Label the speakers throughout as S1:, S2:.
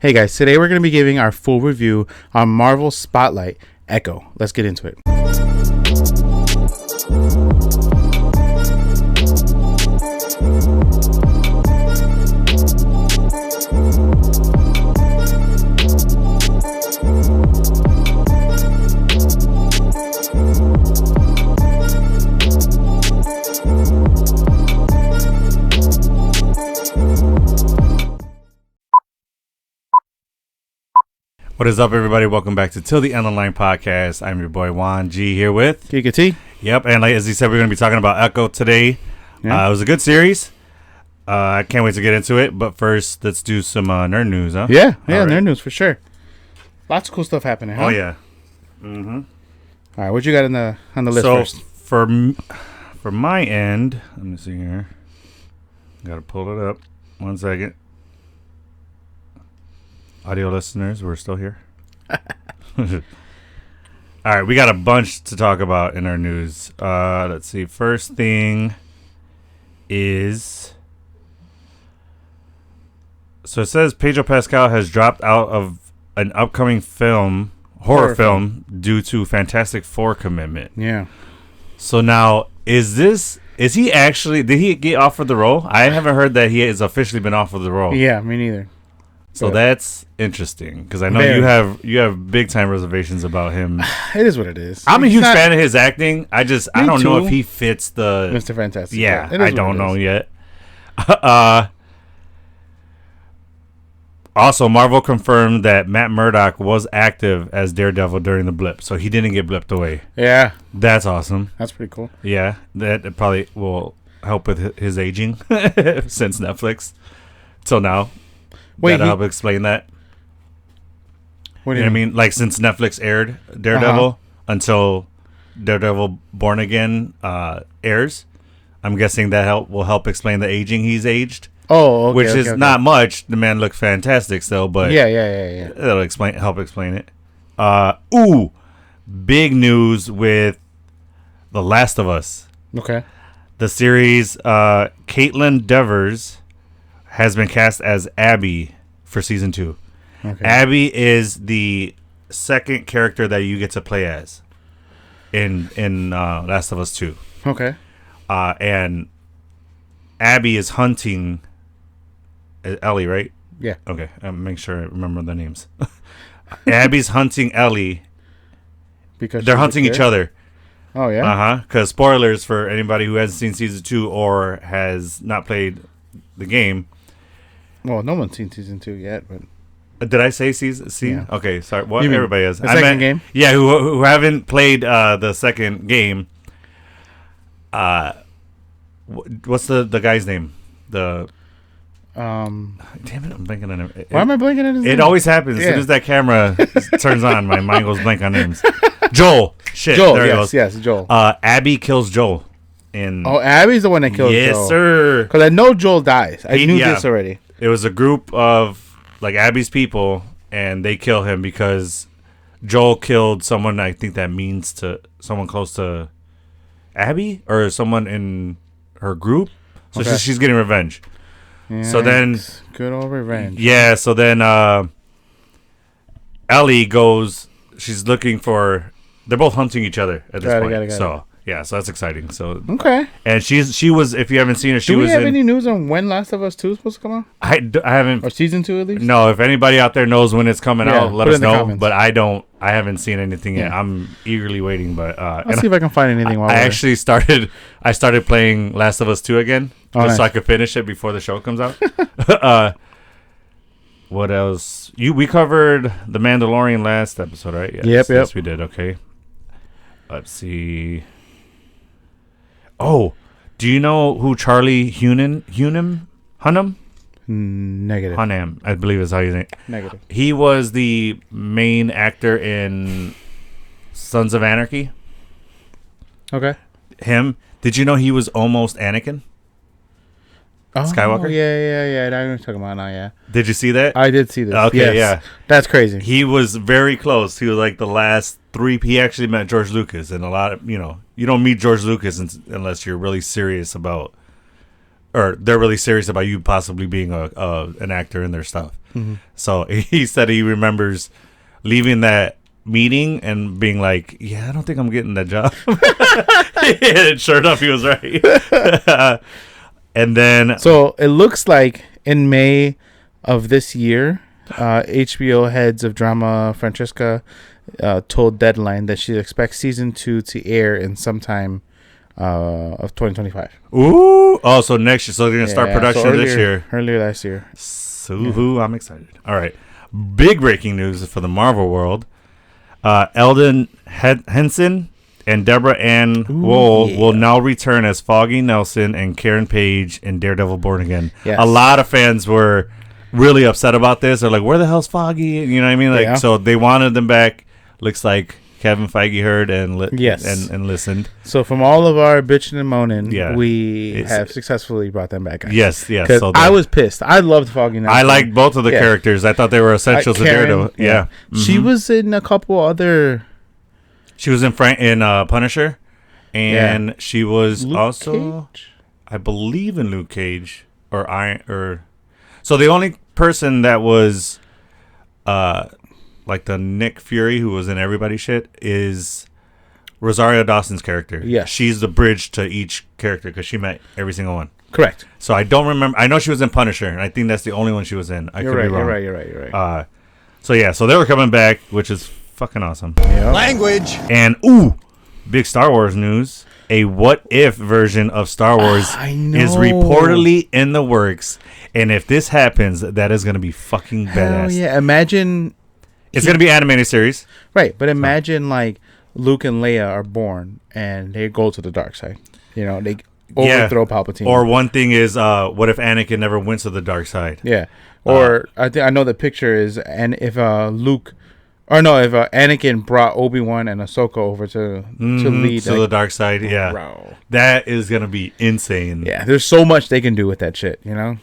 S1: Hey guys, today we're going to be giving our full review on Marvel Spotlight Echo. Let's get into it.
S2: What is up, everybody? Welcome back to Till the End of the Line podcast. I'm your boy Juan G here with
S1: Kika T.
S2: Yep, and like as he said, we're going to be talking about Echo today.
S1: Yeah.
S2: It was a good series. I can't wait to get into it. But first, let's do some nerd news, huh?
S1: Yeah,
S2: All right.
S1: nerd news for sure. Lots of cool stuff happening, huh?
S2: Oh yeah.
S1: All right, what you got on the list
S2: So
S1: first?
S2: for my end, let me see here. Got to pull it up. 1 second. Audio listeners, we're still here. All right, we got a bunch to talk about in our news. Let's see. First thing is, so it says Pedro Pascal has dropped out of an upcoming horror film due to Fantastic Four commitment.
S1: Yeah.
S2: So now, did he get offered the role? I haven't heard that he has officially been offered the role.
S1: Yeah, me neither.
S2: So
S1: But
S2: that's interesting because I know
S1: Very.
S2: you have big time reservations about him.
S1: it is what it is.
S2: I'm a
S1: He's
S2: huge
S1: not
S2: fan of his acting. I don't know
S1: too.
S2: if he fits the
S1: Mr. Fantastic.
S2: Yeah,
S1: It is
S2: I don't
S1: what it
S2: know
S1: is.
S2: yet. Also, Marvel confirmed that Matt Murdock was active as Daredevil during the blip, so he didn't get blipped away.
S1: Yeah,
S2: That's awesome.
S1: that's pretty cool.
S2: Yeah, that probably will help with his aging since Netflix. Till now,
S1: Wait,
S2: that'll help explain that.
S1: What do
S2: You know what I mean? Like, since Netflix aired Daredevil until Daredevil Born Again airs, I'm guessing that will help explain the aging he's aged,
S1: Oh, okay,
S2: which
S1: okay,
S2: is
S1: okay.
S2: not much. The man looked fantastic still, but
S1: Yeah.
S2: it'll help explain it. Big news with The Last of Us.
S1: Okay.
S2: The series, Caitlin Devers has been cast as Abby for season 2.
S1: Okay.
S2: Abby is the second character that you get to play as in Last of Us 2.
S1: Okay.
S2: And Abby is hunting Ellie, right?
S1: Yeah.
S2: Okay, make sure I remember the names. Abby's hunting Ellie.
S1: Because
S2: They're
S1: she's a
S2: hunting each
S1: kid?
S2: other.
S1: Oh yeah.
S2: Because spoilers for anybody who hasn't seen season 2 or has not played the game.
S1: Well, no one's seen season 2 yet, but
S2: Did I say season?
S1: Yeah.
S2: Okay, sorry. What
S1: You mean
S2: everybody is?
S1: the second game?
S2: Yeah, who haven't played the second game. What's the guy's name? Damn it, I'm blanking on him.
S1: why am I blanking on his name?
S2: It always happens as
S1: Yeah.
S2: soon as that camera turns on. My mind goes blank on names. Joel. Shit.
S1: Joel.
S2: There he
S1: Yes,
S2: goes.
S1: yes, Joel.
S2: Abby kills Joel.
S1: Oh, Abby's the one that killed Joel.
S2: yes, sir.
S1: Because I know Joel dies. I knew
S2: Yeah.
S1: this already.
S2: It was a group of like Abby's people, and they kill him because Joel killed someone. I think that means to someone close to Abby or someone in her group. So
S1: Okay.
S2: she's getting revenge. So then-
S1: Yikes. Good old revenge.
S2: Yeah. So then Ellie goes. She's looking for. They're both hunting each other at this point.
S1: Got it.
S2: So yeah. So that's exciting. So
S1: Okay.
S2: and she was. If you haven't seen her, she
S1: Do we
S2: was
S1: have
S2: in.
S1: any news on when Last of Us 2 is supposed to come out?
S2: I haven't.
S1: Or season 2 at least?
S2: No, if anybody out there knows when it's coming
S1: Yeah,
S2: out, let
S1: put it
S2: us
S1: in the
S2: know.
S1: comments.
S2: But I don't. I haven't seen anything yet.
S1: Yeah.
S2: I'm eagerly waiting. But
S1: I'll see if I can find anything while
S2: I
S1: we're...
S2: actually started. I started playing Last of Us 2 again,
S1: Oh,
S2: just so I
S1: nice.
S2: could finish it before the show comes out. What else? We covered The Mandalorian last episode, right?
S1: Yep.
S2: Yes, we did. Okay. Let's see. Oh, do you know who Charlie Hunnam?
S1: Negative.
S2: Hunnam, I believe is how you say it.
S1: Negative.
S2: He was the main actor in Sons of Anarchy.
S1: Okay.
S2: Him. Did you know he was almost Anakin?
S1: Oh,
S2: Skywalker?
S1: Yeah. I know what you're talking about now, yeah.
S2: Did you see that?
S1: I did see this.
S2: Okay,
S1: Yes.
S2: yeah.
S1: That's crazy.
S2: He was very close. He was like the last three. He actually met George Lucas, and a lot of you don't meet George Lucas unless you're really serious about or they're really serious about you possibly being an actor in their stuff. So he said he remembers leaving that meeting and being like, yeah, I don't think I'm getting that job. And sure enough, he was right. And then
S1: So it looks like in May of this year, HBO heads of drama Francesca told Deadline that she expects season 2 to air in sometime of 2025.
S2: ooh, oh, so next year, so they're gonna start production this year.
S1: Earlier last year.
S2: So I'm excited. All right, big breaking news for the Marvel world. Eldon Henson and Deborah Ann Woll will now return as Foggy Nelson and Karen Page in Daredevil Born Again.
S1: Yes.
S2: A lot of fans were really upset about this. They're like, where the hell's Foggy? You know what I mean? Like, so they wanted them back. Looks like Kevin Feige heard and and listened.
S1: So from all of our bitching and moaning, we
S2: It's-
S1: have successfully brought them back. Guys.
S2: Yes.
S1: Because
S2: So
S1: I was pissed. I loved Foggy Nelson.
S2: I liked both of the characters. I thought they were essentials to
S1: Karen,
S2: Daredevil. Yeah.
S1: She was in a couple other.
S2: She was in Punisher, and she was
S1: Luke
S2: also,
S1: Cage?
S2: I believe, in Luke Cage So the only person that was, like the Nick Fury who was in everybody shit is Rosario Dawson's character.
S1: Yes.
S2: She's the bridge to each character because she met every single one.
S1: Correct.
S2: So I don't remember. I know she was in Punisher, and I think that's the only one she was in.
S1: You're right. You're right.
S2: So they were coming back, which is fucking awesome.
S1: Yeah.
S3: Language.
S2: And big Star Wars news. A what if version of Star Wars
S1: I know.
S2: is reportedly in the works. And if this happens, that is going to be fucking
S1: Hell
S2: badass.
S1: yeah! Imagine.
S2: It's going to be an animated series.
S1: Right, but imagine like Luke and Leia are born and they go to the dark side. You know, they overthrow Palpatine.
S2: Or one thing is, what if Anakin never went to the dark side?
S1: Yeah. Or I know the picture is, and if Anakin brought Obi-Wan and Ahsoka over to lead
S2: to the dark side. Yeah,
S1: bro.
S2: that is gonna be insane.
S1: Yeah, there's so much they can do with that shit, you know.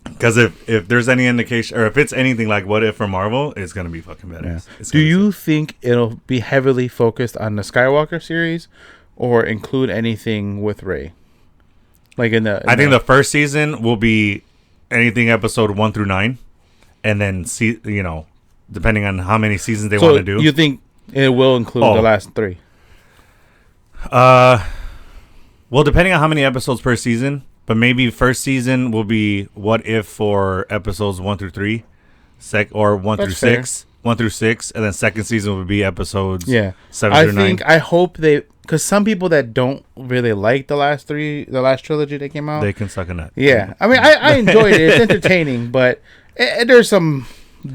S2: Because if there's any indication, or if it's anything like What If for Marvel, it's gonna be fucking badass.
S1: Yeah.
S2: It's
S1: Do
S2: gonna be
S1: you think it'll be heavily focused on the Skywalker series, or include anything with Rey? Like
S2: I think the first season will be anything episode 1 through 9, and then depending on how many seasons they want to do.
S1: You think it will include the last 3?
S2: Well, depending on how many episodes per season, but maybe first season will be What If for episodes 1 through 3, or 1
S1: That's
S2: through
S1: fair.
S2: 6, 1 through 6, and then second season would be episodes 7 through 9.
S1: I hope because some people that don't really like the last trilogy that came out,
S2: They can suck a nut.
S1: yeah. I mean, I enjoyed it. It's entertaining, but there's some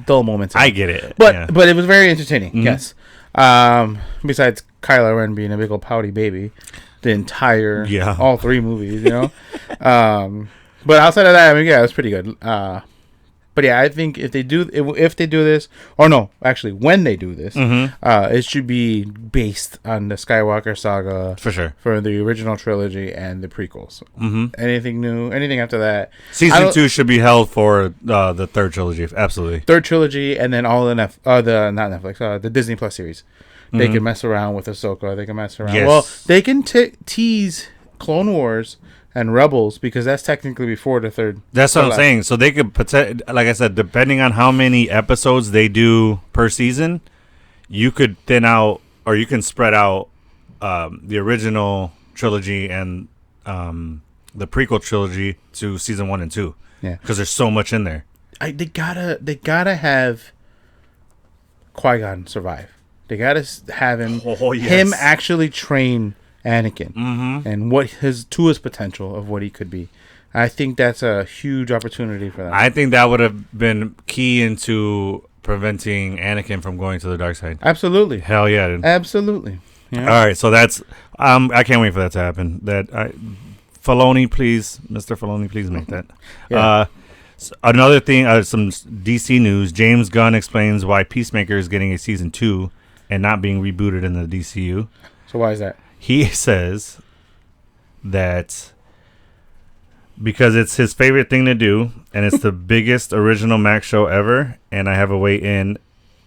S1: dull moments.
S2: I get it.
S1: But
S2: yeah.
S1: but it was very entertaining. Yes. Besides Kylo Ren being a big old pouty baby, the entire all 3 movies, you know. But outside of that, I mean, yeah, it was pretty good. But yeah, I think if they do this, or no, actually, when they do this, it should be based on the Skywalker saga
S2: for sure.
S1: for the original trilogy and the prequels. Anything new, anything after that,
S2: Season 2 should be held for the third trilogy. Absolutely.
S1: third trilogy, and then all the the Disney Plus series. They can mess around with Ahsoka. They can mess around.
S2: Yes.
S1: Well, they can tease Clone Wars and Rebels because that's technically before the third.
S2: That's what I'm saying. So they could, like I said, depending on how many episodes they do per season, you could thin out, or you can spread out the original trilogy and the prequel trilogy to season 1 and 2.
S1: Yeah,
S2: because there's so much in there.
S1: They gotta have Qui-Gon survive. They gotta have him actually train Anakin and to his potential of what he could be. I think that's a huge opportunity for them.
S2: I think that would have been key into preventing Anakin from going to the dark side.
S1: Absolutely.
S2: Hell yeah, dude.
S1: Absolutely. Yeah.
S2: All right, so that's I can't wait for that to happen. Filoni, please, Mr. Filoni, please make that.
S1: Yeah.
S2: Another thing, some DC news. James Gunn explains why Peacemaker is getting a season 2 and not being rebooted in the DCU.
S1: So why is that?
S2: He says that because it's his favorite thing to do, and it's the biggest original Max show ever, and I have a way in,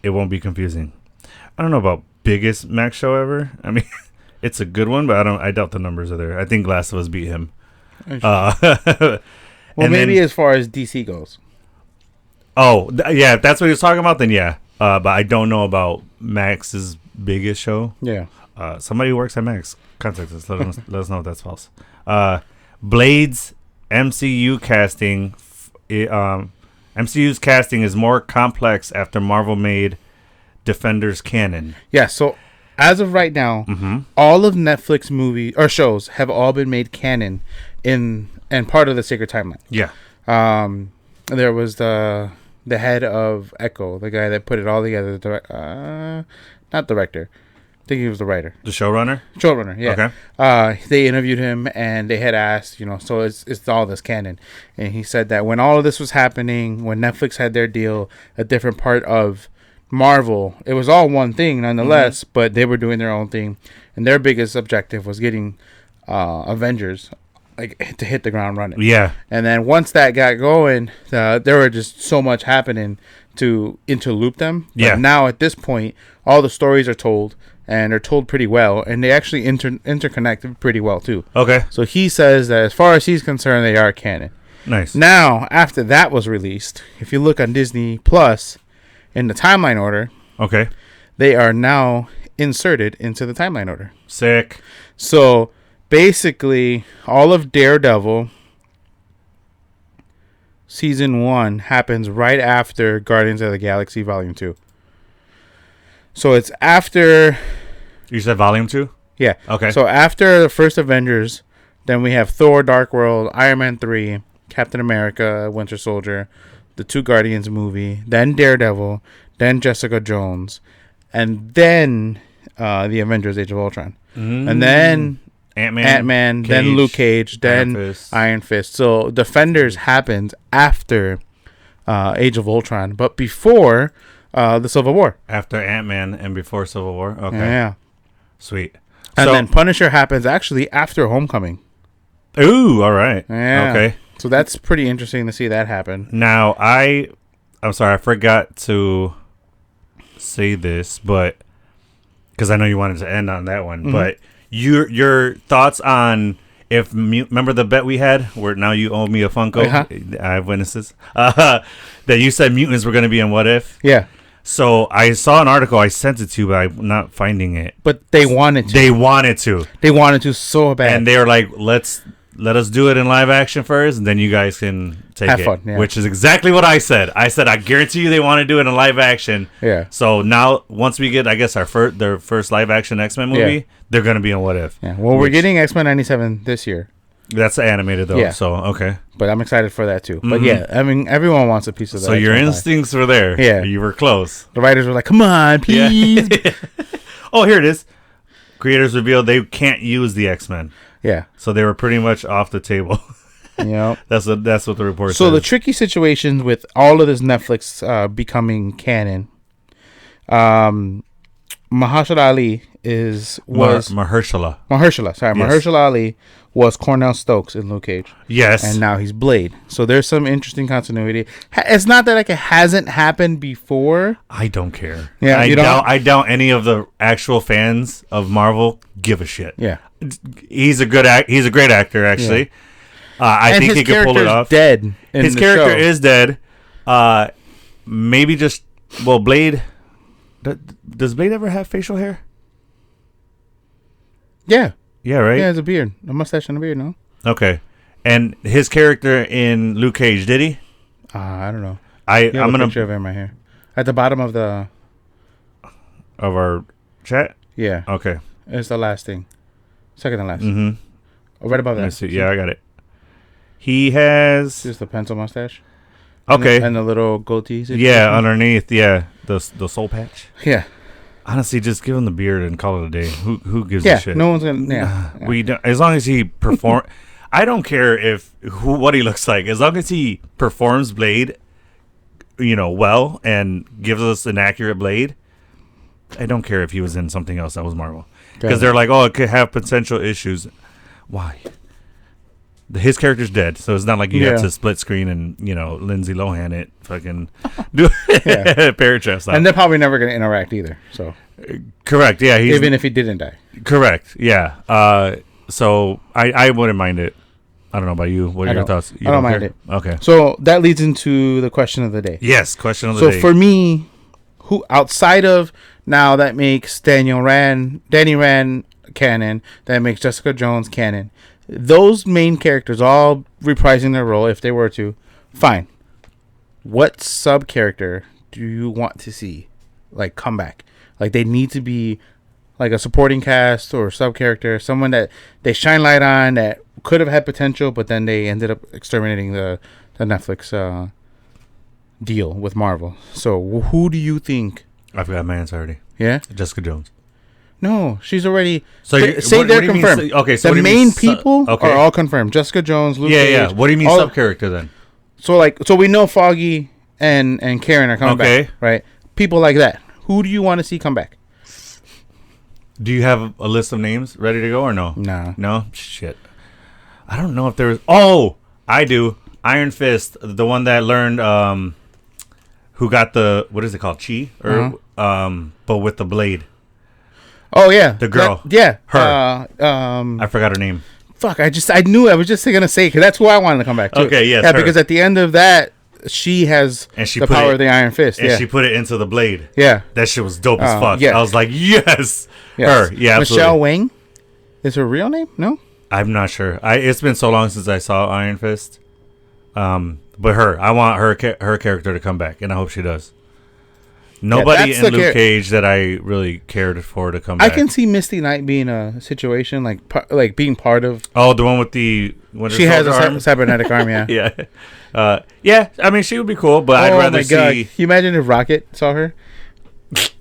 S2: it won't be confusing. I don't know about biggest Max show ever. I mean, it's a good one, but I doubt the numbers are there. I think Last of Us beat him.
S1: Well, maybe as far as DC goes.
S2: Yeah, if that's what he was talking about, then yeah. But I don't know about Max's biggest show.
S1: Yeah.
S2: Somebody who works at Max, contact us. Let us know if that's false. Blade's MCU casting. MCU's casting is more complex after Marvel made Defenders canon.
S1: Yeah, so as of right now, all of Netflix movies or shows have all been made canon and part of the Sacred Timeline.
S2: Yeah.
S1: There was the head of Echo, the guy that put it all together. Not director. I think he was the writer.
S2: The showrunner?
S1: Showrunner, yeah.
S2: Okay.
S1: They interviewed him, and they had asked, so it's all this canon. And he said that when all of this was happening, when Netflix had their deal, a different part of Marvel, it was all one thing nonetheless, but they were doing their own thing. And their biggest objective was getting Avengers to hit the ground running.
S2: Yeah.
S1: And then once that got going, there were just so much happening to interloop them. But
S2: yeah.
S1: Now at this point, all the stories are told, and they're told pretty well, and they actually interconnect pretty well too.
S2: Okay.
S1: So he says that as far as he's concerned, they are canon.
S2: Nice.
S1: Now, after that was released, if you look on Disney Plus in the timeline order,
S2: okay,
S1: they are now inserted into the timeline order.
S2: Sick.
S1: So basically, all of Daredevil Season 1 happens right after Guardians of the Galaxy Volume 2. So it's after...
S2: You said Volume 2?
S1: Yeah.
S2: Okay.
S1: So after the first Avengers, then we have Thor, Dark World, Iron Man 3, Captain America, Winter Soldier, the 2 Guardians movie, then Daredevil, then Jessica Jones, and then the Avengers Age of Ultron. And then... Ant-Man, then Luke Cage, then Iron Fist. So Defenders happens after Age of Ultron, but before the Civil War.
S2: After Ant-Man and before Civil War? Okay.
S1: Yeah.
S2: Sweet.
S1: And then Punisher happens actually after Homecoming.
S2: Ooh, all right.
S1: Yeah.
S2: Okay.
S1: So that's pretty interesting to see that happen.
S2: Now, I'm sorry, I forgot to say this, but because I know you wanted to end on that one, but... Your thoughts on remember the bet we had where now you owe me a Funko? Uh-huh. I have witnesses. That you said mutants were going to be in What If?
S1: Yeah.
S2: So I saw an article. I sent it to you, but I'm not finding it.
S1: But they wanted to.
S2: They wanted to.
S1: They wanted to so bad.
S2: And they were like, let us do it in live action first, and then you guys can have fun, yeah. Which is exactly what I said. I said, I guarantee you they want to do it in live action.
S1: Yeah.
S2: So now, once we get, I guess, their first live action X-Men movie, they're going to be in What If.
S1: Yeah. Well, we're getting X-Men 97 this year.
S2: That's animated, though. Yeah. So, okay.
S1: But I'm excited for that, too. But yeah, I mean, everyone wants a piece of that.
S2: So your instincts were there.
S1: Yeah.
S2: You were close.
S1: The writers were like, come on, please.
S2: Yeah. Oh, here it is. Creators revealed they can't use the X-Men. Yeah. So they were pretty much off the table.
S1: Yeah.
S2: That's what the report says.
S1: So the tricky situations with all of this Netflix becoming canon, Mahershala Ali Mahershala Ali was Cornell Stokes in Luke Cage.
S2: Yes.
S1: And now he's Blade. So there's some interesting continuity. It's not that like it hasn't happened before.
S2: I don't care.
S1: Yeah.
S2: I doubt any of the actual fans of Marvel give a shit.
S1: Yeah.
S2: He's a great actor, actually. Yeah. I think he could pull it off.
S1: Dead.
S2: His character is dead. Maybe just Blade. Does Blade ever have facial hair?
S1: Yeah.
S2: Yeah, right?
S1: Yeah, he has a beard. A mustache and a beard, no?
S2: Okay. And his character in Luke Cage, did he?
S1: I don't know.
S2: I'm
S1: going to picture of him right here. At the bottom of
S2: our chat?
S1: Yeah.
S2: Okay.
S1: It's the last thing. Second to last. Mm-hmm. Oh, right above that.
S2: See. Yeah, I got it. He has
S1: just the pencil mustache.
S2: Okay.
S1: And the little goatee.
S2: Yeah, underneath. Yeah, the soul patch.
S1: Yeah.
S2: Honestly, just give him the beard and call it a day. Who gives a shit?
S1: No one's gonna. Yeah.
S2: We don't, as long as he perform. I don't care what he looks like. As long as he performs Blade, well, and gives us an accurate Blade. I don't care if he was in something else that was Marvel, because they're like, it could have potential issues. Why? His character's dead, so it's not like you have to split screen and Lindsay Lohan it fucking do Parrot Chest.
S1: And they're probably never going to interact either. So
S2: correct, yeah.
S1: Even if he didn't die.
S2: Correct, yeah. So I wouldn't mind it. I don't know about you. What are your thoughts? You
S1: I don't mind it.
S2: Okay.
S1: So that leads into the question of the day.
S2: Yes, question of the day.
S1: So for me, who outside of now that makes Danny Rand canon, that makes Jessica Jones canon. Those main characters all reprising their role if they were to. Fine. What sub character do you want to see like come back? Like they need to be like a supporting cast or sub character, someone that they shine light on that could have had potential, but then they ended up exterminating the Netflix deal with Marvel. So who do you think?
S2: I've got my answer already.
S1: Yeah,
S2: Jessica Jones.
S1: No, she's already.
S2: So
S1: they're confirmed.
S2: Okay, so
S1: the main people are all confirmed. Jessica Jones, Luke Cage.
S2: Yeah. What do you mean sub character then?
S1: So we know Foggy and Karen are coming back, right? People like that. Who do you want to see come back?
S2: Do you have a list of names ready to go or no?
S1: Nah.
S2: No? Shit. I don't know if there's... Oh! I do. Iron Fist. The one that learned... who got the... What is it called? Chi? Or, but with the blade.
S1: Oh, yeah.
S2: The girl.
S1: Her.
S2: I forgot her name.
S1: Fuck, I knew I was just going to say, because that's who I wanted to come back to.
S2: Okay, yes.
S1: Yeah, because at the end of that, she has the power of the Iron Fist.
S2: And she put it into the blade.
S1: Yeah.
S2: That shit was dope as fuck.
S1: Yeah.
S2: I was like, yes. Her. Yeah, absolutely.
S1: Michelle Wang? Is her real name? No?
S2: I'm not sure. It's been so long since I saw Iron Fist. But her. I want her character to come back, and I hope she does. Nobody in Luke Cage that I really cared for to come back.
S1: I can see Misty Knight being a situation like being part of.
S2: Oh, the one with the
S1: she has a cybernetic arm. Yeah.
S2: Yeah. Yeah. I mean, she would be cool, but I'd rather see.
S1: Can you imagine if Rocket saw her?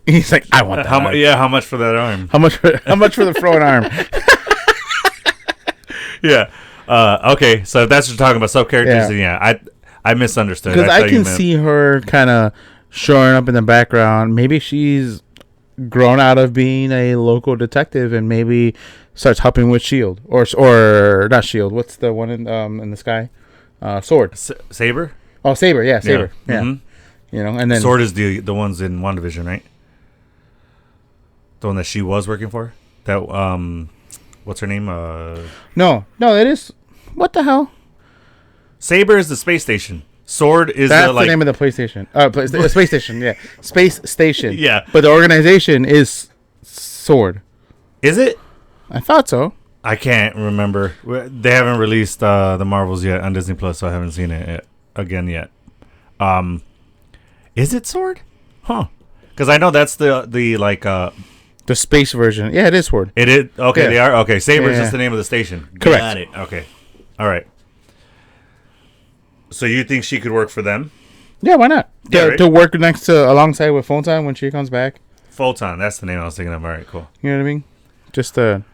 S1: He's like, I want that.
S2: How much for that arm?
S1: How much for the throwing arm?
S2: Yeah. Okay. So if that's what you're talking about, sub characters, then I misunderstood.
S1: Because I can see her kind of showing up in the background. Maybe she's grown out of being a local detective and maybe starts helping with Shield or not Shield. What's the one in the sky? Sword.
S2: Saber.
S1: Oh, Saber. Yeah, Saber. Yeah.
S2: Mm-hmm.
S1: You know, and then
S2: Sword is the ones in WandaVision, right? The one that she was working for. That what's her name?
S1: No, it is. What the hell?
S2: Saber is the space station. Sword is
S1: the name of the PlayStation. Space Station. Yeah, Space Station.
S2: Yeah,
S1: but the organization is Sword.
S2: Is it?
S1: I thought so.
S2: I can't remember. They haven't released the Marvels yet on Disney Plus, so I haven't seen it yet. Is it Sword? Huh? Because I know that's the
S1: space version. Yeah, it is Sword.
S2: It is okay. Yeah. They are okay. Saber is just the name of the station.
S1: Correct.
S2: Got it. Okay. All right. So you think she could work for them?
S1: Yeah, why not? To work alongside with Photon when she comes back.
S2: Photon, that's the name I was thinking of. All right, cool.
S1: You know what I mean? Just kind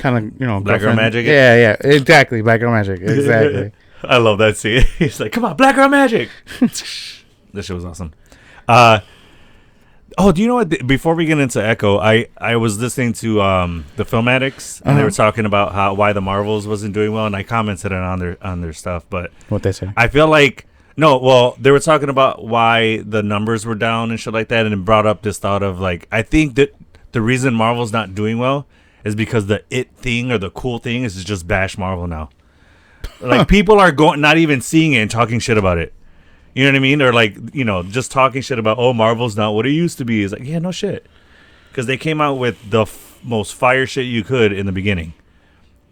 S1: of
S2: Black Girl Magic.
S1: Yeah, exactly. Black Girl Magic, exactly.
S2: I love that scene. He's like, "Come on, Black Girl Magic." This shit was awesome. Do you know what? Before we get into Echo, I was listening to the Film Addicts, and they were talking about why the Marvels wasn't doing well, and I commented on their stuff. But
S1: what they say?
S2: I feel like they were talking about why the numbers were down and shit like that, and it brought up this thought of like, I think that the reason Marvel's not doing well is because the it thing or the cool thing is just bash Marvel now. Like people are not even seeing it and talking shit about it. You know what I mean? Or like, just talking shit about, Marvel's not what it used to be. It's like, yeah, no shit. Because they came out with the most fire shit you could in the beginning.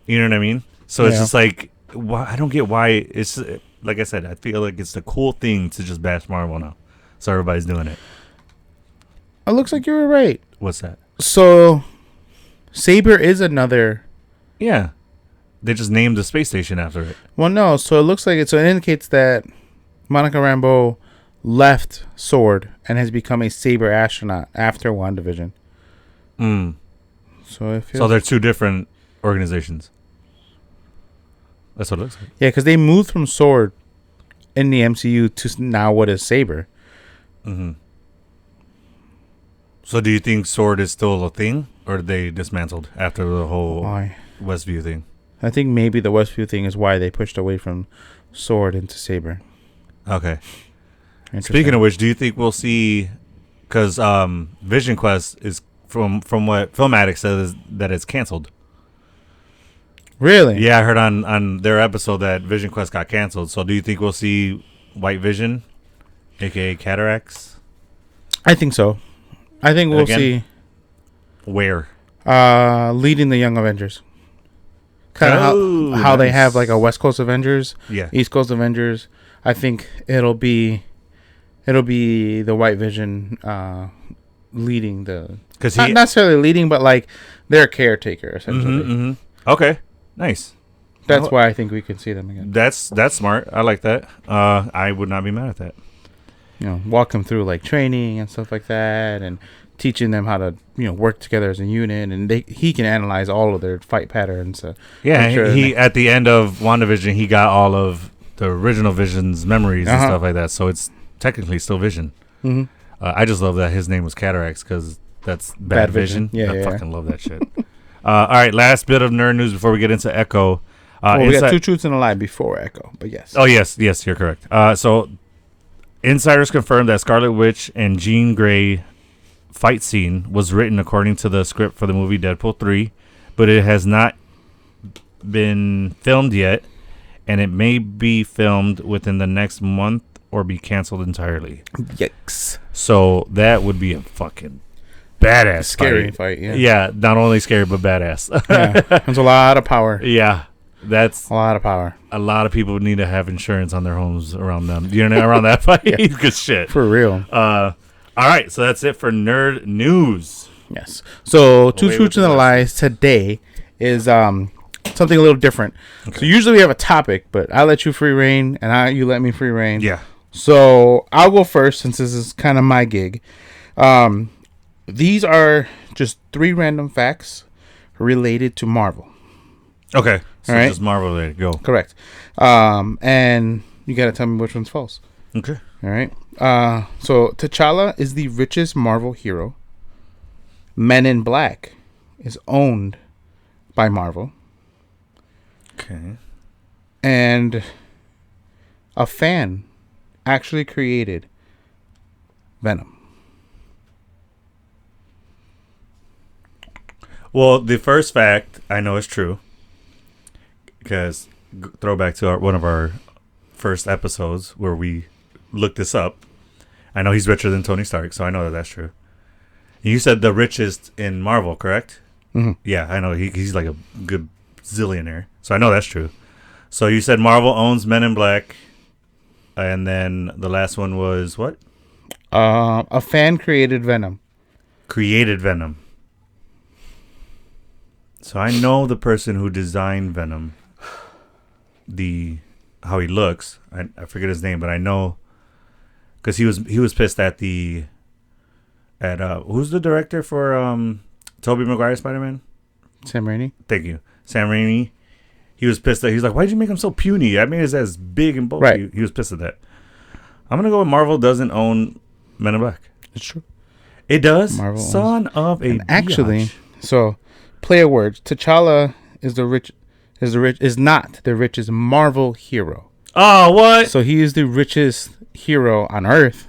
S2: You know what I mean? So it's just like, I don't get why. It's like I said, I feel like it's the cool thing to just bash Marvel now. So everybody's doing it.
S1: It looks like you were right.
S2: What's that?
S1: So Saber is another.
S2: Yeah. They just named the space station after it.
S1: Well, no. So it looks like it indicates that Monica Rambeau left Sword and has become a Saber astronaut after WandaVision. So
S2: they're two different organizations. That's what it looks like.
S1: Yeah, because they moved from Sword in the MCU to now what is Saber.
S2: Mm-hmm. So do you think Sword is still a thing, or did they dismantled after the whole Westview thing?
S1: I think maybe the Westview thing is why they pushed away from Sword into Saber.
S2: Okay. Speaking of which, do you think we'll see? Because Vision Quest is from what Film Addict says that it's canceled.
S1: Really?
S2: Yeah, I heard on their episode that Vision Quest got canceled. So do you think we'll see White Vision, aka Cataracts?
S1: I think so. I think we'll see.
S2: Where?
S1: Leading the Young Avengers. Kind of how they have like a West Coast Avengers, East Coast Avengers. I think it'll be the White Vision leading the, not necessarily leading, but like their caretaker essentially.
S2: Mm-hmm. Okay, nice.
S1: That's why I think we can see them again.
S2: That's smart. I like that. I would not be mad at that.
S1: Walk them through like training and stuff like that, and teaching them how to work together as a unit, and he can analyze all of their fight patterns.
S2: Yeah, he at the end of WandaVision, he got all of the original Vision's memories and stuff like that. So it's technically still Vision. Mm-hmm. I just love that his name was Cataracts because that's bad vision. I fucking love that shit. All right, last bit of nerd news before we get into Echo.
S1: We got 2 truths and a lie before Echo, but yes.
S2: Oh yes, you're correct. So insiders confirmed that Scarlet Witch and Jean Grey fight scene was written according to the script for the movie Deadpool 3, but it has not been filmed yet, and it may be filmed within the next month or be canceled entirely.
S1: Yikes.
S2: So that would be a fucking badass
S1: scary fight.
S2: Yeah, not only scary but badass.
S1: There's a lot of power.
S2: Yeah, that's
S1: a lot of power.
S2: A lot of people need to have insurance on their homes around them. Around that fight. Good shit.
S1: For real.
S2: All right, so that's it for nerd news.
S1: Yes. So 2 truths and a lies today is something a little different. Okay. So usually we have a topic, but I let you free reign, and you let me free reign.
S2: Yeah.
S1: So I'll go first since this is kind of my gig. These are just 3 random facts related to Marvel.
S2: Okay. So
S1: all right?
S2: Just Marvel related. Go.
S1: Correct. And you got to tell me which one's false.
S2: Okay.
S1: All right. So T'Challa is the richest Marvel hero. Men in Black is owned by Marvel.
S2: Okay.
S1: And a fan actually created Venom.
S2: Well, the first fact I know is true because throwback to one of our first episodes where we looked this up. I know he's richer than Tony Stark, so I know that's true. You said the richest in Marvel, correct?
S1: Mm-hmm.
S2: Yeah, I know. He's like a good zillionaire, so I know that's true. So you said Marvel owns Men in Black, and then the last one was what?
S1: A fan created Venom.
S2: Created Venom. So I know the person who designed Venom. How he looks. I forget his name, but I know. Because he was pissed at who's the director for Tobey Maguire Spider-Man?
S1: Sam Raimi.
S2: Thank you, Sam Raimi. He was pissed that he's like, why'd you make him so puny? I made it as big and bulky.
S1: Right.
S2: He was pissed at that. I'm gonna go with Marvel doesn't own Men in Black.
S1: It's true.
S2: It does.
S1: Marvel
S2: Son of a.
S1: Actually, so play a word. T'Challa is not the richest Marvel hero.
S2: Oh, what?
S1: So he is the richest hero on Earth.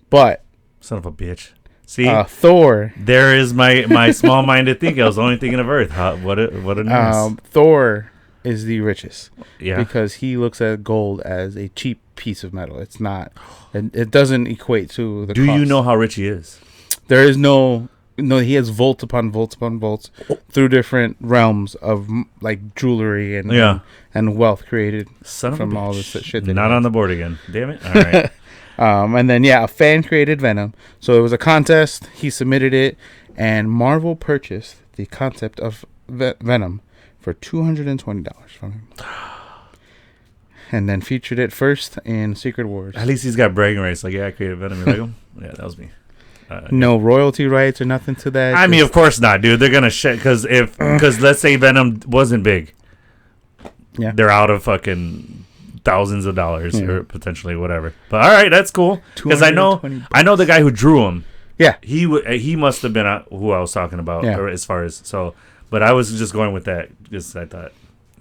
S1: But
S2: son of a bitch. See,
S1: Thor.
S2: There is my small-minded thinking. I was only thinking of Earth. What a news.
S1: Thor is the richest.
S2: Yeah.
S1: Because he looks at gold as a cheap piece of metal. It's not. It doesn't equate to the.
S2: Do
S1: cost.
S2: You know how rich he is?
S1: There is no. He has volts upon volts upon volts through different realms of like jewelry and wealth created from all this shit.
S2: Not on the board again. Damn it! All right.
S1: And then a fan created Venom. So it was a contest. He submitted it, and Marvel purchased the concept of Venom for $220 from him, and then featured it first in Secret Wars.
S2: At least he's got bragging rights. Like, I created Venom. You like him? Yeah, that was me.
S1: No royalty rights or nothing to that.
S2: I mean, of course not, dude. They're gonna shit because let's say Venom wasn't big, they're out of fucking thousands of dollars or potentially whatever. But all right, that's cool because I know the guy who drew him.
S1: Yeah,
S2: he must have been who I was talking about as far as so. But I was just going with that because I thought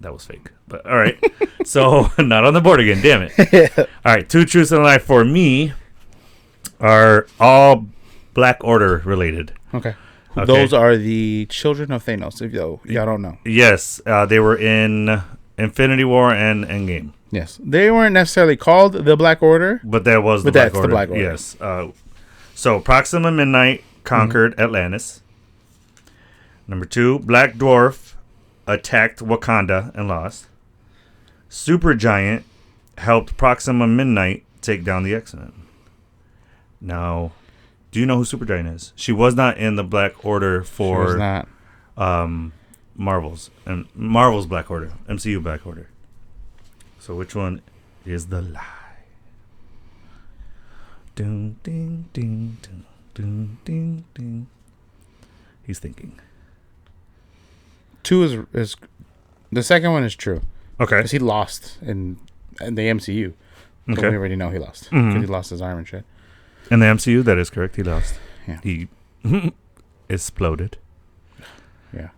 S2: that was fake. But all right, so not on the board again. Damn it! All right, 2 truths and a lie for me are all Black Order related.
S1: Okay. Okay. Those are the children of Thanos, if y'all don't know.
S2: Yes, they were in Infinity War and Endgame.
S1: Yes. They weren't necessarily called the Black Order.
S2: But that was the Black Order. The Black Order. Yes. So Proxima Midnight conquered Atlantis. Number 2, Black Dwarf attacked Wakanda and lost. Supergiant helped Proxima Midnight take down the X-Men. Now, do you know who Supergiant is? She was not in the Black Order for... She was not. Marvel's Black Order. MCU Black Order. So which one is the lie? Ding, ding, ding, ding, ding, ding, ding. He's thinking.
S1: 2 is the second one is true.
S2: Okay.
S1: Because he lost in the MCU. Okay. We already know he lost. Because he lost his arm and shit.
S2: In the MCU, that is correct. He lost.
S1: Yeah.
S2: He exploded.
S1: Yeah.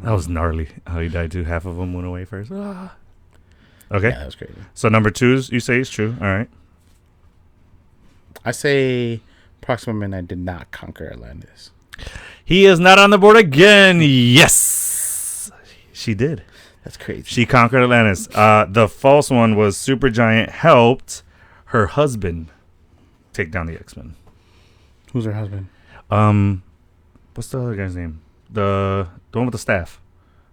S2: That was gnarly how he died too. Half of them went away first. Ah. Okay.
S1: Yeah, that was crazy.
S2: So number 2 you say is true. All right.
S1: I say Proxima Midnight did not conquer Atlantis.
S2: He is not on the board again. Yes. She did.
S1: That's crazy.
S2: She conquered Atlantis. The false one was Supergiant helped her husband take down the X-Men.
S1: Who's her husband?
S2: What's the other guy's name? The one with the staff.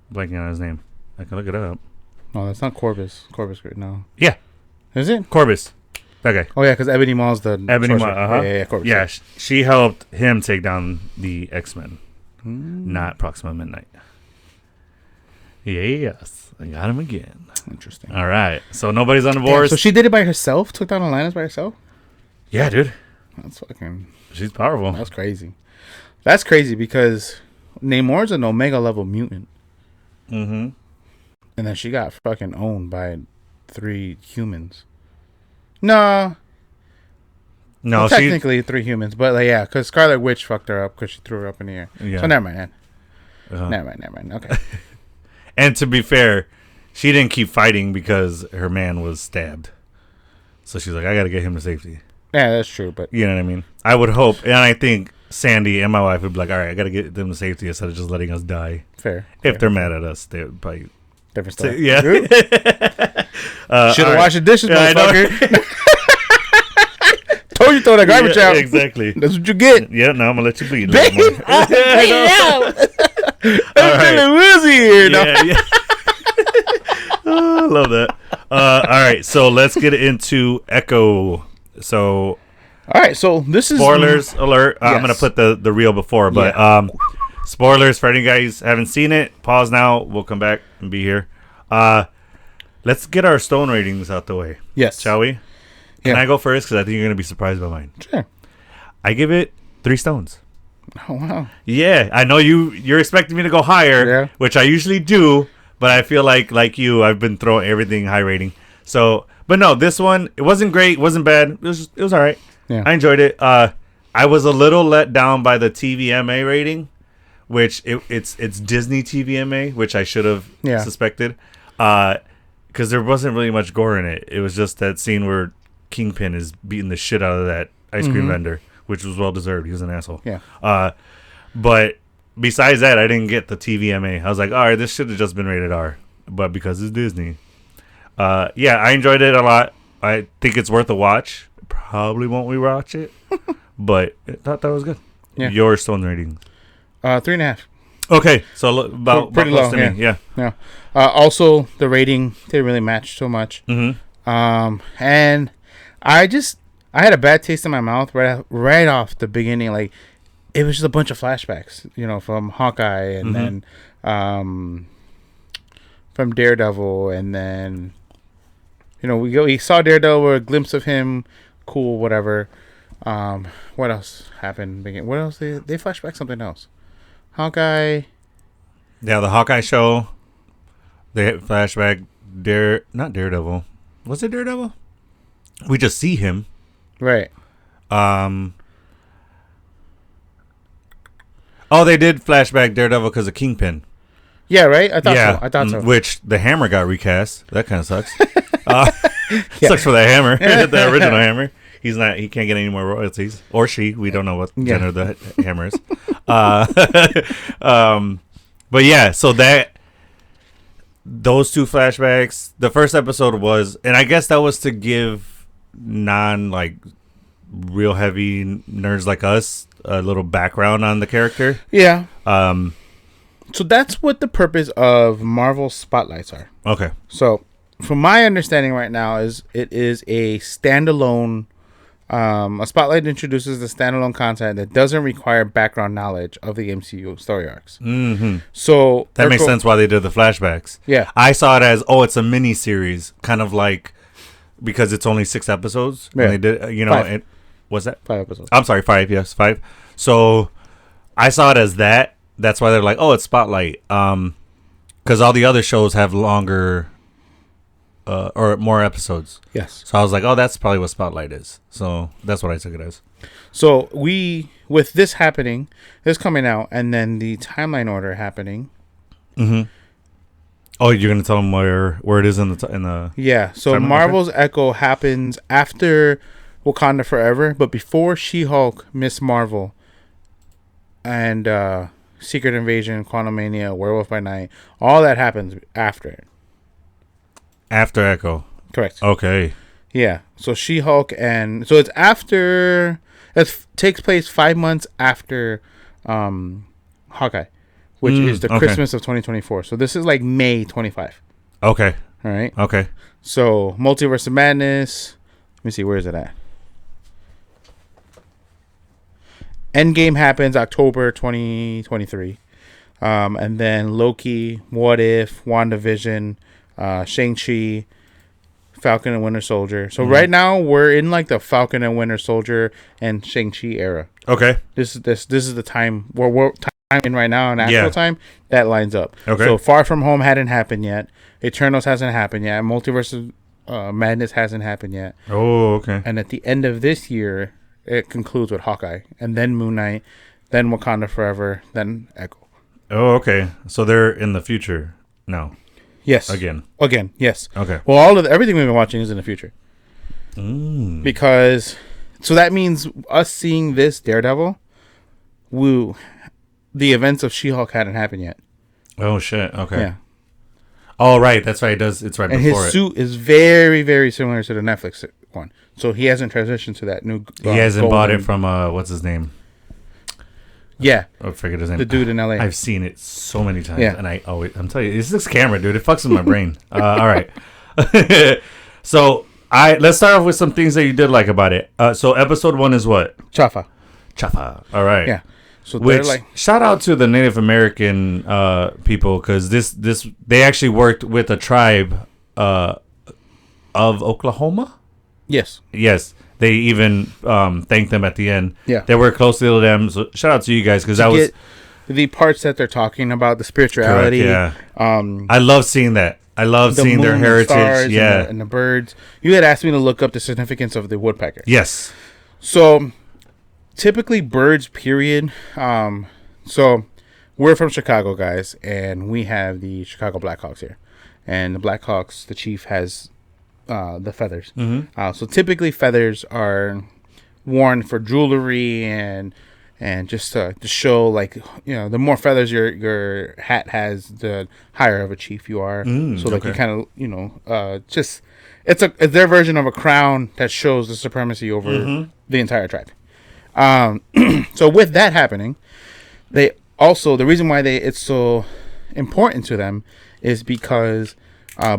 S2: I'm blanking on his name. I can look it up.
S1: No, that's not Corbus. No.
S2: Yeah.
S1: Is it?
S2: Corbus. That guy.
S1: Oh, yeah, because Ebony Maw's the...
S2: Ebony Maw,
S1: Yeah, Corbus.
S2: Yeah, she helped him take down the X-Men. Not Proxima Midnight. Yes. I got him again.
S1: Interesting.
S2: All right. So nobody's on the board.
S1: So she did it by herself? Took down Atlantis by herself?
S2: Yeah, dude.
S1: That's fucking...
S2: She's powerful.
S1: That's crazy. That's crazy because Namor's an Omega level mutant.
S2: Mm-hmm.
S1: And then she got fucking owned by 3 humans. No, well, technically 3 humans, but like, yeah, because Scarlet Witch fucked her up because she threw her up in the air. Yeah. So never mind. Never mind. Okay.
S2: And to be fair, she didn't keep fighting because her man was stabbed. So she's like, I got to get him to safety.
S1: Yeah, that's true. But
S2: you know what I mean? I would hope, and I think Sandy and my wife would be like, all right, I got to get them to safety instead of just letting us die.
S1: Fair.
S2: If they're mad at us, they would probably...
S1: Different stuff.
S2: Yeah.
S1: Should have washed the dishes, motherfucker. Told you throw that garbage out.
S2: Exactly.
S1: That's what you get.
S2: Yeah, now I'm going to let you bleed.
S1: I'm feeling woozy here.
S2: Yeah. Oh, I love that. All right, so let's get into Echo. So...
S1: All right, so this is...
S2: Spoilers alert. Yes. I'm going to put the reel before, but... Spoilers for any guys haven't seen it. Pause now. We'll come back and be here. Let's get our stone ratings out the way.
S1: Yes.
S2: Shall we? Can I go first? Because I think you're going to be surprised by mine.
S1: Sure.
S2: I give it 3 stones.
S1: Oh, wow.
S2: Yeah. I know you're expecting me to go higher, which I usually do. But I feel like you, I've been throwing everything high rating. So, but no, this one, it wasn't great. It wasn't bad. It was all right.
S1: Yeah.
S2: I enjoyed it. I was a little let down by the TVMA rating. Which it's Disney TVMA, which I should have suspected, because there wasn't really much gore in it. It was just that scene where Kingpin is beating the shit out of that ice cream vendor, which was well deserved. He was an asshole.
S1: Yeah.
S2: But besides that, I didn't get the TVMA. I was like, all right, this should have just been rated R, but because it's Disney, I enjoyed it a lot. I think it's worth a watch. Probably won't rewatch it, but I thought that was good. Yeah. Your stone ratings.
S1: 3.5.
S2: Okay, so about
S1: pretty low.
S2: Yeah.
S1: Also, the rating didn't really match so much.
S2: Mm-hmm.
S1: And I had a bad taste in my mouth right off the beginning. Like, it was just a bunch of flashbacks, from Hawkeye and then from Daredevil, and then we saw Daredevil, a glimpse of him, cool, whatever. What else happened? What else? They flashed back something else. Hawkeye.
S2: Yeah, the Hawkeye show. They hit flashback. Not Daredevil. Was it Daredevil? We just see him.
S1: Right.
S2: Oh, they did flashback Daredevil because of Kingpin.
S1: Yeah, right? I thought so.
S2: Which the hammer got recast. That kind of sucks. Sucks for the hammer. The original hammer. He's not. He can't get any more royalties, or she. We don't know what gender the hammer is. But yeah, so those two flashbacks. The first episode was, and I guess that was to give real heavy nerds like us a little background on the character.
S1: Yeah. So that's what the purpose of Marvel Spotlights are.
S2: Okay.
S1: So, from my understanding right now, it is a standalone. A Spotlight introduces the standalone content that doesn't require background knowledge of the MCU story arcs.
S2: Mm-hmm.
S1: So
S2: that makes sense why they did the flashbacks.
S1: Yeah.
S2: I saw it as, it's a mini series, kind of like, because it's only 6 episodes. Yeah. When they did,
S1: 5.
S2: Was that
S1: 5 episodes?
S2: I'm sorry, 5. Yes, 5. So I saw it as that. That's why they're like, it's Spotlight. Because all the other shows have longer or more episodes.
S1: Yes.
S2: So I was like, that's probably what Spotlight is. So that's what I took it as.
S1: So with this coming out, and then the timeline order happening.
S2: Mm-hmm. Oh, you're gonna tell them where it is in the
S1: yeah. So Marvel's Echo happens after Wakanda Forever, but before She-Hulk, Miss Marvel, and Secret Invasion, Quantumania, Werewolf by Night, all that happens after it.
S2: After Echo.
S1: Correct.
S2: Okay.
S1: Yeah. So She-Hulk, and so it's after. It takes place 5 months after Hawkeye, which is the Christmas of 2024. So this is like May 25.
S2: Okay.
S1: All right.
S2: Okay.
S1: So Multiverse of Madness. Let me see. Where is it at? Endgame happens October 2023. And then Loki, What If, WandaVision, Shang-Chi, Falcon and Winter Soldier. So right now we're in like the Falcon and Winter Soldier and Shang-Chi era.
S2: Okay.
S1: This is the time where we're in right now, and actual time that lines up.
S2: Okay.
S1: So Far From Home hadn't happened yet. Eternals hasn't happened yet. Multiverse of Madness hasn't happened yet.
S2: Oh, okay.
S1: And at the end of this year, it concludes with Hawkeye, and then Moon Knight, then Wakanda Forever, then Echo.
S2: Oh, okay. So they're in the future now.
S1: Yes.
S2: Again,
S1: yes.
S2: Okay.
S1: Well, everything we've been watching is in the future. Because, so that means us seeing this Daredevil, the events of She-Hulk hadn't happened yet.
S2: Oh, shit. Okay.
S1: Yeah.
S2: Oh, right. That's right. It's right
S1: and
S2: before it.
S1: And his suit is very, very similar to the Netflix one. So he hasn't transitioned to that new...
S2: he hasn't bought it from, what's his name?
S1: Yeah.
S2: I forget his name.
S1: The dude in LA.
S2: I've seen it so many times. Yeah. And I'm telling you, it's this camera, dude. It fucks with my brain. All right. So, let's start off with some things that you did like about it. So episode 1 is what?
S1: Chafa.
S2: All right.
S1: Yeah. So
S2: which, shout out to the Native American people, because they actually worked with a tribe of Oklahoma.
S1: Yes.
S2: They even thanked them at the end.
S1: Yeah.
S2: They worked closely with them. So shout out to you guys, because that was
S1: the parts that they're talking about, the spirituality.
S2: Correct, yeah. I love seeing that. I love seeing their heritage. Yeah.
S1: And the birds. You had asked me to look up the significance of the woodpecker.
S2: Yes.
S1: So typically birds, period. So we're from Chicago, guys, and we have the Chicago Blackhawks here. And the Blackhawks, the chief has the feathers.
S2: Mm-hmm.
S1: So typically feathers are worn for jewelry and just to show, like, the more feathers your hat has, the higher of a chief you are. So like you kind of just it's their version of a crown that shows the supremacy over the entire tribe. So with that happening, they also, the reason why it's so important to them is because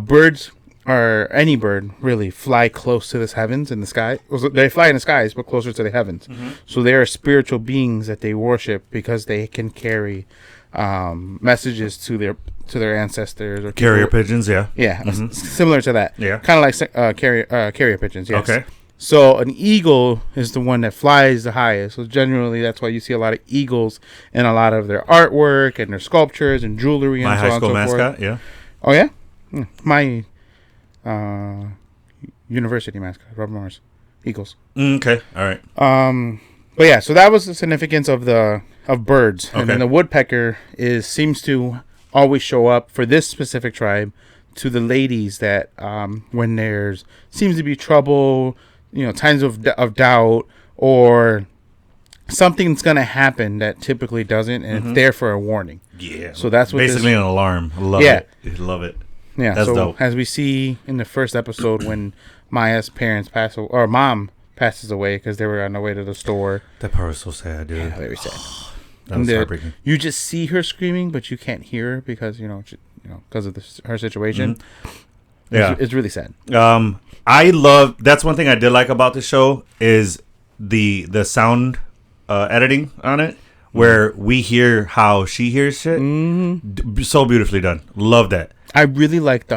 S1: birds, or any bird really, fly close to the heavens in the sky. They fly in the skies, but closer to the heavens. So they are spiritual beings that they worship because they can carry messages to their ancestors, or
S2: carrier pigeons. Yeah,
S1: similar to that.
S2: Yeah,
S1: kind of like carrier pigeons. Yes.
S2: Okay.
S1: So an eagle is the one that flies the highest. So generally, that's why you see a lot of eagles in a lot of their artwork and their sculptures and jewelry.
S2: My
S1: and
S2: high
S1: so
S2: school
S1: on and so
S2: mascot.
S1: forth.
S2: Yeah.
S1: Oh yeah, my university mascot, Robert Morris, Eagles.
S2: Okay, all right.
S1: But yeah, so that was the significance of birds,
S2: Okay.
S1: And then the woodpecker seems to always show up for this specific tribe to the ladies that when there's seems to be trouble, times of doubt, or something's gonna happen that typically doesn't, and it's there for a warning.
S2: Yeah.
S1: So that's what
S2: basically an alarm. I love it. I love it.
S1: Yeah. That's dope. As we see in the first episode, when Maya's parents or mom passes away because they were on their way to the store.
S2: That part was so sad, dude.
S1: Yeah, very sad.
S2: That was heartbreaking.
S1: You just see her screaming, but you can't hear her because because of her situation. Mm-hmm. Yeah, it's really sad.
S2: That's one thing I did like about the show is the sound editing on it, where we hear how she hears shit. Mm-hmm. So beautifully done. Love that.
S1: I really like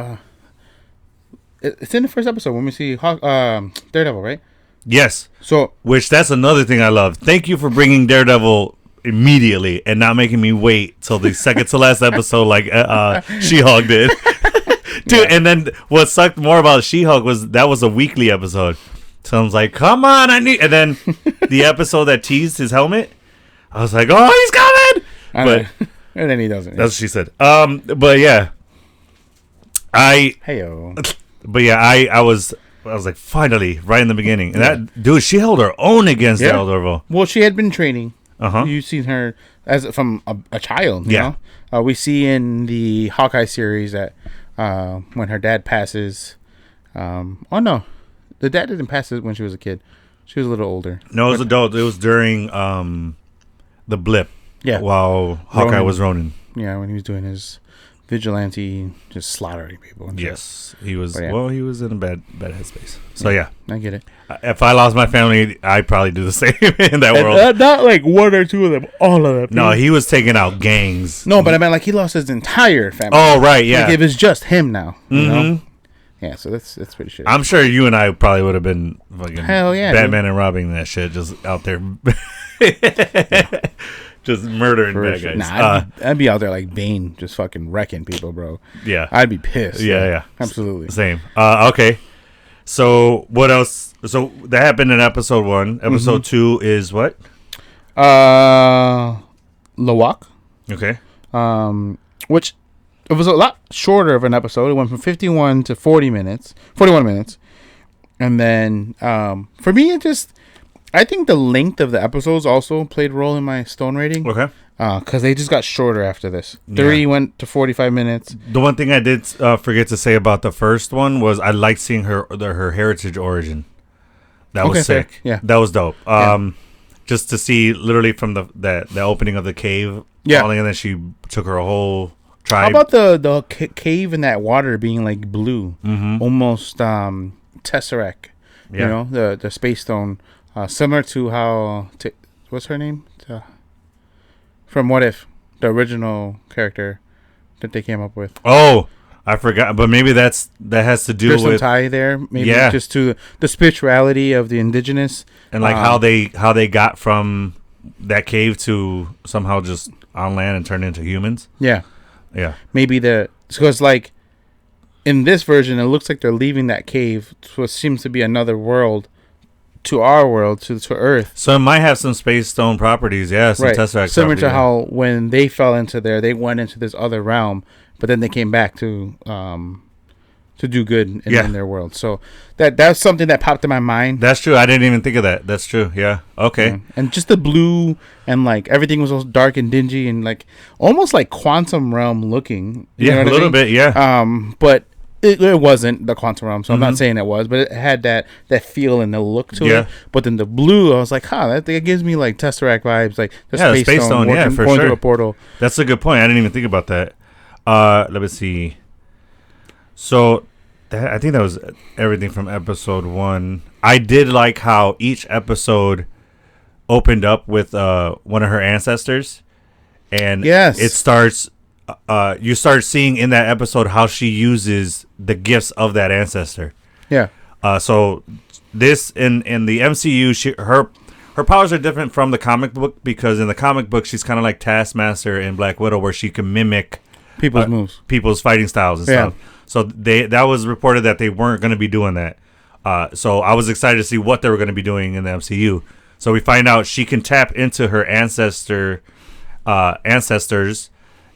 S1: it's in the first episode when we see Daredevil, right?
S2: Yes.
S1: So,
S2: that's another thing I love. Thank you for bringing Daredevil immediately and not making me wait till the second to last episode like She-Hulk did. Dude, and then what sucked more about She-Hulk was that was a weekly episode. So I was like, come on, and then the episode that teased his helmet, I was like, oh, he's coming!
S1: And then he doesn't.
S2: That's what she said. But yeah. But yeah, I was like, finally, right in the beginning. And that dude, she held her own against Daryl Dorval.
S1: Well, she had been training. You've seen her from a child. You know? We see in the Hawkeye series that when her dad passes. Oh no, the dad didn't pass it when she was a kid. She was a little older.
S2: No, it was adult. It was during the blip.
S1: Yeah,
S2: while Hawkeye was Ronin.
S1: Yeah, when he was doing his vigilante, just slaughtering people.
S2: Yes, he was. Yeah. Well, he was in a bad headspace. So yeah,
S1: I get it.
S2: If I lost my family, I'd probably do the same in that world.
S1: Not like one or two of them, all of them.
S2: No, he was taking out gangs.
S1: No, but I meant like he lost his entire family.
S2: Oh right, yeah.
S1: Like if it's just him now, you know. Yeah, so that's pretty shit.
S2: I'm sure you and I probably would have been fucking Batman
S1: dude.
S2: And Robin that shit, just out there. Just murdering bad guys.
S1: Nah, I'd be out there like Bane, just fucking wrecking people, bro.
S2: Yeah.
S1: I'd be pissed.
S2: Yeah.
S1: Absolutely.
S2: Same. Okay. So, what else? So, that happened in episode 1. Episode 2 is what?
S1: Lawak.
S2: Okay.
S1: Which, it was a lot shorter of an episode. It went from 41 to 41 minutes. And then, for me, I think the length of the episodes also played a role in my Stone rating.
S2: Okay.
S1: Because they just got shorter after this. 3 went to 45 minutes.
S2: The one thing I did forget to say about the first one was I liked seeing her heritage origin. That was sick.
S1: Fair. Yeah.
S2: That was dope. Just to see literally from the opening of the cave falling, and then she took her whole tribe.
S1: How about the cave in that water being like blue? Mm-hmm. Almost Tesseract. Yeah. You know, the Space Stone. Similar to how what's her name from What If, the original character that they came up with.
S2: Oh, I forgot, but maybe that has to do
S1: There's
S2: with
S1: some tie there, maybe just to the spirituality of the indigenous
S2: and like how they got from that cave to somehow just on land and turn into humans.
S1: Yeah.
S2: Maybe
S1: because like in this version, it looks like they're leaving that cave to what seems to be another world. To our world, to Earth.
S2: So it might have some Space Stone properties, some Tesseract
S1: similar to how when they fell into there, they went into this other realm, but then they came back to do good in their world. So that's something that popped in my mind.
S2: That's true. I didn't even think of that. That's true. Yeah. Okay. Yeah.
S1: And just the blue and like everything was so dark and dingy and like almost like Quantum Realm looking.
S2: You know what a little bit. Yeah.
S1: But. It wasn't the Quantum Realm, so I'm not saying it was, but it had that feel and the look to it. But then the blue, I was like, that gives me like Tesseract vibes, like the Space Stone,
S2: for
S1: going
S2: sure.
S1: through a portal.
S2: That's a good point. I didn't even think about that. Let me see. So, I think that was everything from episode 1. I did like how each episode opened up with one of her ancestors, and it starts. You start seeing in that episode how she uses the gifts of that ancestor.
S1: Yeah.
S2: So this in the MCU, her powers are different from the comic book because in the comic book she's kind of like Taskmaster in Black Widow, where she can mimic
S1: people's moves,
S2: people's fighting styles and stuff. So that was reported that they weren't going to be doing that. So I was excited to see what they were going to be doing in the MCU. So we find out she can tap into her ancestors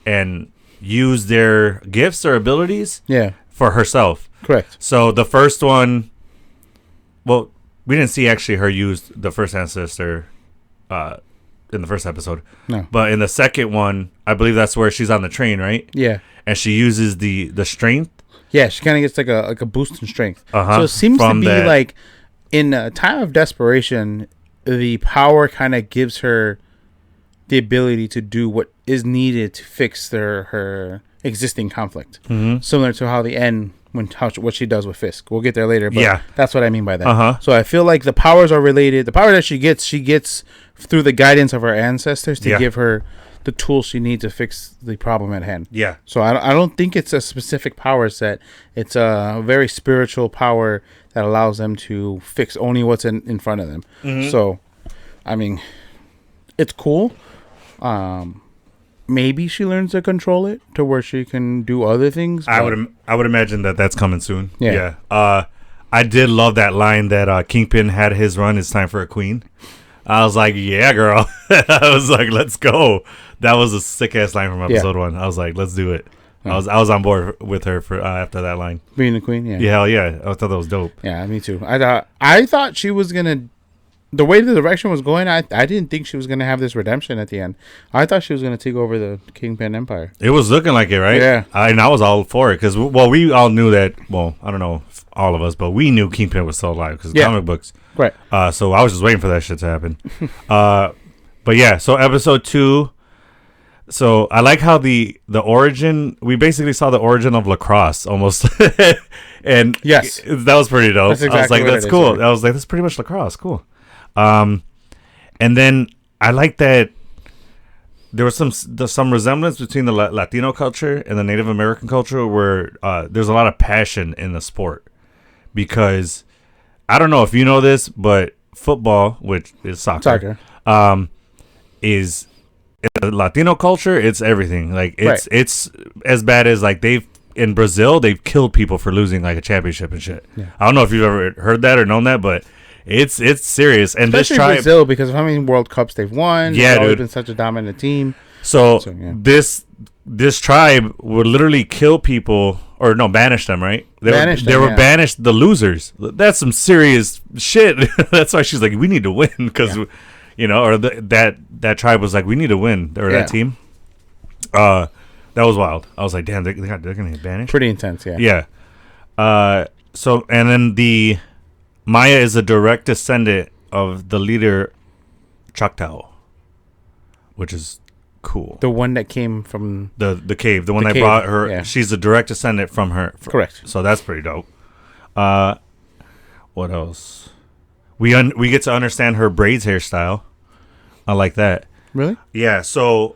S2: and use their gifts or abilities for herself.
S1: Correct.
S2: So the first one, well, we didn't see actually her use the first ancestor in the first episode.
S1: No.
S2: But in the second one, I believe that's where she's on the train, right?
S1: Yeah.
S2: And she uses the strength.
S1: Yeah, she kind of gets like a boost in strength.
S2: Uh-huh.
S1: So it seems to be like in a time of desperation, the power kind of gives her the ability to do what is needed to fix her existing conflict.
S2: Mm-hmm.
S1: Similar to how the end what she does with Fisk. We'll get there later, but
S2: yeah,
S1: that's what I mean by that.
S2: Uh-huh.
S1: So I feel like the powers are related. The power that she gets through the guidance of her ancestors to give her the tools she needs to fix the problem at hand.
S2: Yeah.
S1: So I don't think it's a specific power set. It's a very spiritual power that allows them to fix only what's in front of them. Mm-hmm. So, I mean, it's cool. Maybe she learns to control it to where she can do other things.
S2: I would imagine that's coming soon.
S1: Yeah.
S2: I did love that line that Kingpin had his run. It's time for a queen. I was like, yeah, girl. I was like, let's go. That was a sick ass line from episode 1. I was like, let's do it. I was on board with her for after that line.
S1: Being the queen,
S2: yeah. Hell yeah. I thought that was dope.
S1: Yeah, me too. I thought she was gonna. The way the direction was going, I didn't think she was gonna have this redemption at the end. I thought she was gonna take over the Kingpin Empire.
S2: It was looking like it, right?
S1: Yeah.
S2: And I was all for it because we all knew that. Well, I don't know if all of us, but we knew Kingpin was still alive because comic books.
S1: Right.
S2: So I was just waiting for that shit to happen. But yeah, so episode 2. So I like how the origin. We basically saw the origin of lacrosse almost, and
S1: yes,
S2: that was pretty dope. That's exactly I was like, that's cool. Right? I was like, that's pretty much lacrosse. Cool. And then I like that there was some resemblance between the Latino culture and the Native American culture where there's a lot of passion in the sport because I don't know if you know this, but football, which is soccer. Is in the Latino culture, it's everything. Like it's as bad as like in Brazil, they've killed people for losing like a championship and shit. Yeah. I don't know if you've ever heard that or known that, but it's serious. And
S1: especially
S2: this tribe,
S1: Brazil, because of how many World Cups they've won.
S2: Yeah,
S1: they've always been such a dominant team.
S2: So this tribe would literally kill people or banish them. Right? They were banished. The losers. That's some serious shit. That's why she's like, we need to win because. Yeah. Or that tribe was like, we need to win, or that team. That was wild. I was like, damn, they're gonna get banished.
S1: Pretty intense, yeah.
S2: Yeah. So and then the Maya is a direct descendant of the leader Choctaw, which is cool.
S1: The one that came from
S2: the cave, the one that brought her. Yeah. She's a direct descendant from her.
S1: Correct.
S2: So that's pretty dope. What else? We get to understand her braids hairstyle. I like that.
S1: Really?
S2: Yeah. So,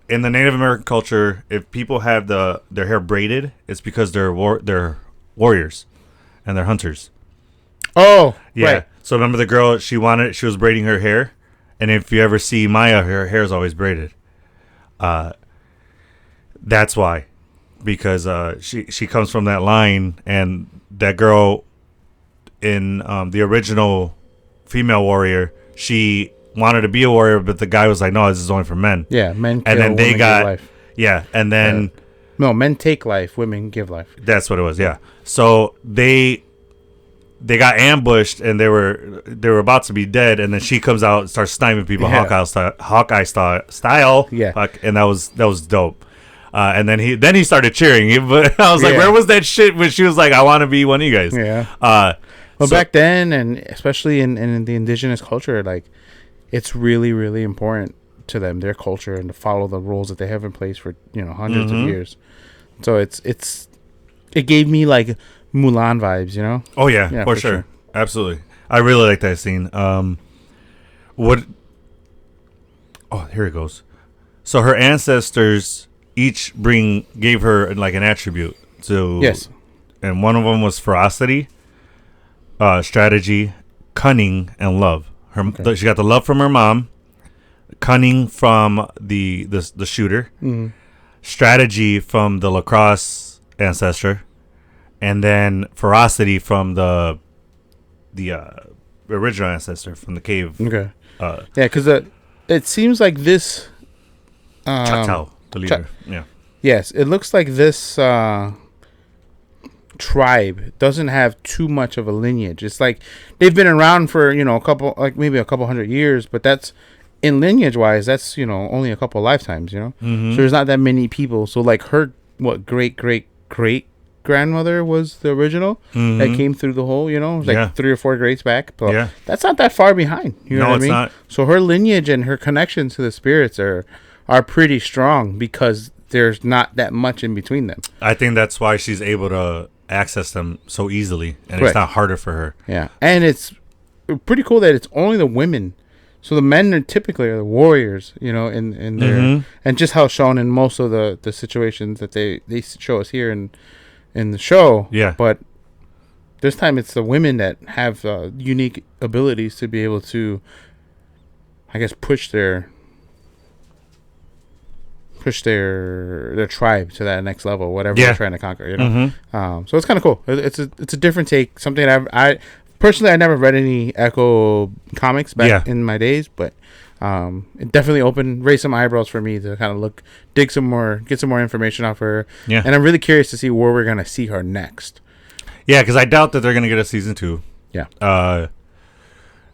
S2: in the Native American culture, if people have their hair braided, it's because they're warriors, and they're hunters.
S1: Oh,
S2: yeah.
S1: Right.
S2: So remember the girl? She was braiding her hair, and if you ever see Maya, her hair is always braided. That's why, because she comes from that line, and that girl in the original female warrior, she wanted to be a warrior, but the guy was like, no, this is only for men.
S1: Yeah, men kill,
S2: and then they got
S1: life.
S2: Yeah, and then
S1: no, men take life, women give life.
S2: That's what it was. Yeah. So they got ambushed and they were about to be dead, and then she comes out and starts sniping people, Hawkeye style.
S1: Yeah.
S2: And that was dope. And then he started cheering. But I was like, where was that shit when she was like, I want to be one of you guys?
S1: Yeah. Well, back then, and especially in the indigenous culture, like, it's really, really important to them, their culture, and to follow the rules that they have in place for hundreds of years. So it gave me like Mulan vibes,
S2: Oh yeah, for sure, absolutely. I really like that scene. What? Oh, here it goes. So her ancestors each gave her like an attribute. So
S1: yes,
S2: and one of them was ferocity, strategy, cunning, and love. She got the love from her mom, cunning from the shooter, strategy from the lacrosse ancestor, and then ferocity from the original ancestor from the cave.
S1: Okay. Yeah, because it seems like this.
S2: Choctaw, the leader. Yeah.
S1: Yes, it looks like this tribe doesn't have too much of a lineage. It's like they've been around for maybe a couple hundred years, but that's in lineage wise, that's only a couple lifetimes. So there's not that many people. So like her great grandmother was the original that came through the whole. It was like 3 or 4 grades back. But that's not that far behind. You know what I mean? Not. So her lineage and her connections to the spirits are pretty strong because there's not that much in between them.
S2: I think that's why she's able to access them so easily, and it's not harder for her.
S1: Yeah, and it's pretty cool that it's only the women. So the men are typically the warriors, in their and just how shown in most of the situations that they show us here in the show.
S2: Yeah,
S1: but this time it's the women that have unique abilities to be able to, I guess, push their tribe to that next level, whatever they're trying to conquer. So it's kind of cool. It's a different take. Something I personally, I never read any Echo comics back in my days, but it definitely raised some eyebrows for me to kind of get some more information off her. Yeah, and I'm really curious to see where we're gonna see her next.
S2: Yeah, because I doubt that they're gonna get a season 2.
S1: Yeah.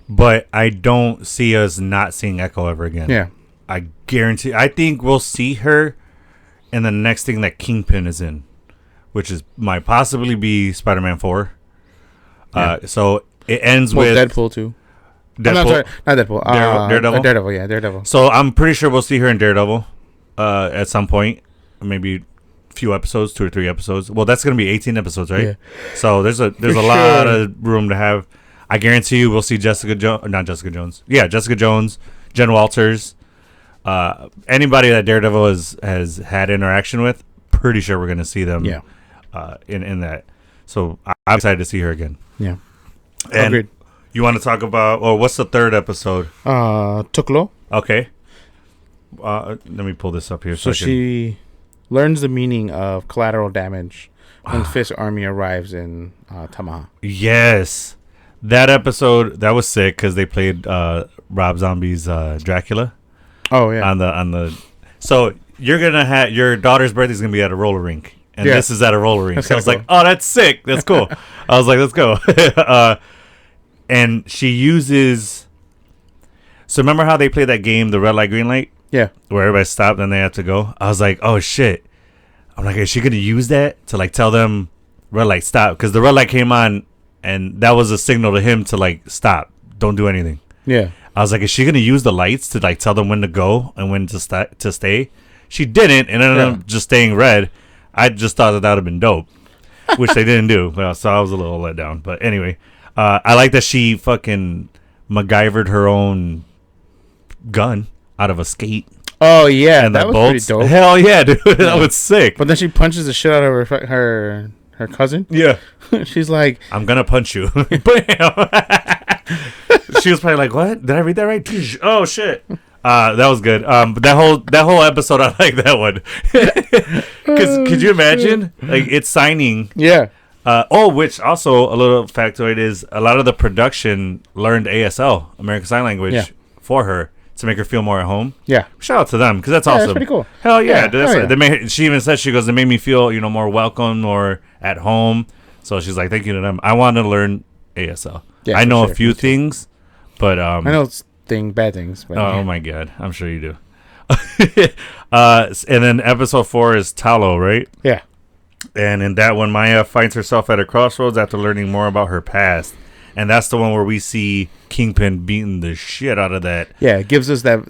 S2: But I don't see us not seeing Echo ever again.
S1: Yeah.
S2: I guarantee. I think we'll see her in the next thing that Kingpin is in, which might possibly be Spider-Man 4. Yeah. So it ends with
S1: Deadpool 2.
S2: Deadpool?
S1: No, sorry, not Deadpool.
S2: Daredevil.
S1: Daredevil, yeah, Daredevil.
S2: So I'm pretty sure we'll see her in Daredevil at some point, maybe a few episodes, 2 or 3 episodes. Well, that's gonna be 18 episodes, right? Yeah. So there's a lot of room to have. I guarantee you, we'll see Jessica Jones, Jen Walters. Anybody that Daredevil has had interaction with, pretty sure we're going to see them in that. So I'm excited to see her again.
S1: Yeah.
S2: And agreed. You want to talk about, what's the 3rd episode?
S1: Tuklo.
S2: Okay. Let me pull this up here.
S1: So she learns the meaning of collateral damage when Fisk's army arrives in Tamaha.
S2: Yes. That episode, that was sick because they played Rob Zombie's Dracula.
S1: Oh yeah.
S2: On the so you're gonna have your daughter's birthday's gonna be at a roller rink, and this is at a roller rink. So I was like, oh, that's sick. That's cool. I was like, let's go. And she uses. So remember how they played that game, the red light, green light?
S1: Yeah.
S2: Where everybody stopped and they have to go. I was like, oh shit. I'm like, is she gonna use that to like tell them red light stop? Because the red light came on, and that was a signal to him to like stop, don't do anything.
S1: Yeah.
S2: I was like, is she going to use the lights to like tell them when to go and when to stay? She didn't, and ended up just staying red. I just thought that would have been dope, which they didn't do. So I was a little let down. But anyway, I like that she fucking MacGyvered her own gun out of a skate.
S1: Oh, yeah.
S2: And
S1: that was pretty dope.
S2: Hell yeah, dude. That was sick.
S1: But then she punches the shit out of her cousin.
S2: Yeah.
S1: She's like,
S2: I'm going to punch you. Bam. She was probably like, "What? Did I read that right?" Oh shit! That was good. But that whole episode, I like that one. Because could you imagine, like, it's signing?
S1: Yeah.
S2: Which also a little factoid is a lot of the production learned ASL, American Sign Language, for her to make her feel more at home.
S1: Yeah.
S2: Shout out to them because that's awesome. That's
S1: pretty cool.
S2: Hell yeah! She even said, she goes, "They made me feel more welcome or at home." So she's like, "Thank you to them. I want to learn ASL." Yeah, I know a few things, but
S1: I know it's bad things. But
S2: oh my god, I'm sure you do. And then episode 4 is Talo, right?
S1: Yeah.
S2: And in that one, Maya finds herself at a crossroads after learning more about her past, and that's the one where we see Kingpin beating the shit out of that.
S1: Yeah, it gives us that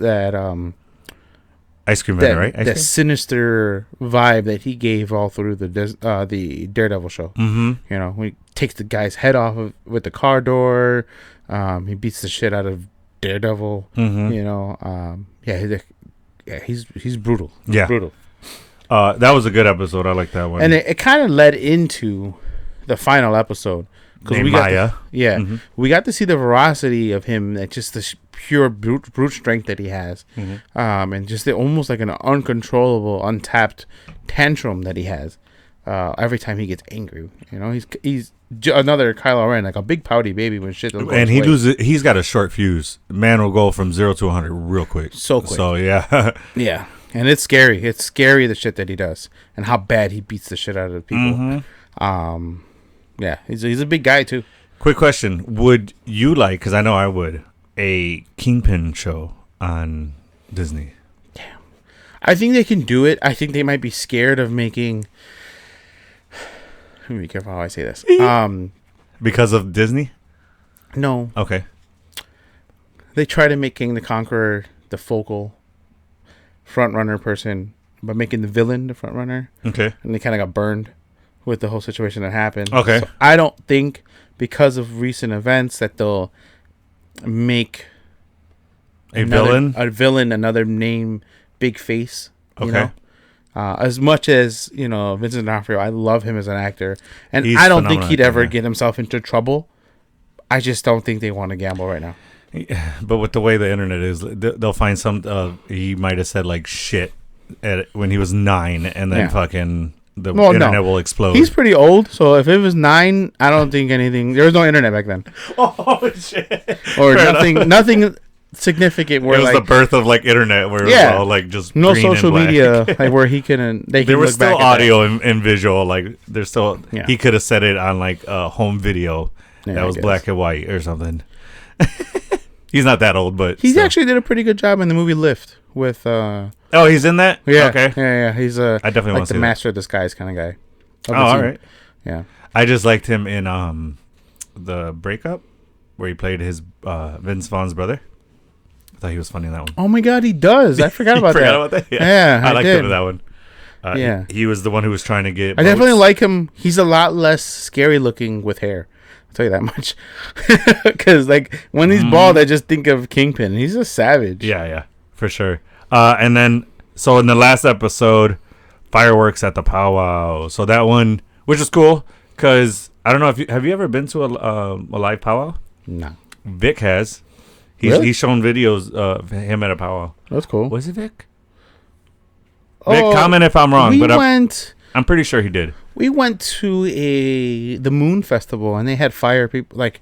S2: ice cream vendor, right?
S1: That sinister vibe that he gave all through the Daredevil show.
S2: Mm-hmm.
S1: He takes the guy's head off with the car door. He beats the shit out of Daredevil.
S2: Mm-hmm.
S1: He's brutal. Brutal.
S2: That was a good episode. I like that one.
S1: And it kind of led into the final episode.
S2: Named Maya.
S1: We got to see the veracity of him, that just the pure brute strength that he has, and just almost like an uncontrollable, untapped tantrum that he has every time he gets angry. He's another Kylo Ren, like a big pouty baby when shit don't go
S2: and he's got a short fuse. Man will go from 0 to 100 real quick.
S1: So quick.
S2: So yeah.
S1: Yeah. And it's scary. It's scary, the shit that he does and how bad he beats the shit out of people. Yeah, he's a big guy too.
S2: Quick question: would you like? Because I know I would. A Kingpin show on Disney.
S1: Damn. I think they can do it. I think they might be scared of making. Let me be careful how I say this.
S2: Because of Disney?
S1: No.
S2: Okay.
S1: They try to make King the Conqueror the focal front runner person, but making the villain the front runner.
S2: Okay.
S1: And they kind of got burned with the whole situation that happened.
S2: Okay.
S1: So I don't think because of recent events that they'll make
S2: a villain,
S1: another name, big face.
S2: Okay.
S1: You know? As much as Vincent D'Onofrio, I love him as an actor, and
S2: He's
S1: I don't think he'd ever
S2: yeah.
S1: get himself into trouble. I just don't think they want to gamble right now.
S2: But with the way the internet is, they'll find some. He might have said like shit when he was 9, and then fucking the internet will explode.
S1: He's pretty old, so if it was 9, I don't think anything. There was no internet back then.
S2: Oh shit!
S1: Or nothing significant. Where
S2: it was the birth of like internet, where it was all like just
S1: no social media, like where he can.
S2: There was still audio and visual. Like there's still he could have said it on like a home video that was black and white or something. He's not that old, but
S1: he actually did a pretty good job in the movie Lift with.
S2: Oh, he's in that.
S1: Yeah.
S2: Okay.
S1: Yeah. He's
S2: I definitely want
S1: to see the master of disguise kind of guy.
S2: Oh, all right.
S1: Yeah.
S2: I just liked him in the Breakup, where he played his Vince Vaughn's brother. I thought he was funny in that one.
S1: Oh my god, he does! I forgot about that.
S2: Yeah, I liked him in that one.
S1: Yeah,
S2: he was the one who was trying to get.
S1: I definitely like him. He's a lot less scary looking with hair. I'll tell you that much. Because like when he's bald, I just think of Kingpin. He's a savage.
S2: Yeah, for sure. And then so in the last episode, fireworks at the powwow. So that one, which is cool, because I don't know if have you ever been to a live powwow?
S1: No.
S2: Vic has. He's shown videos of him at a powwow.
S1: That's cool.
S2: Was it Vic? Vic, comment if I'm wrong, but I'm pretty sure he did.
S1: We went to the Moon Festival, and they had fire people, like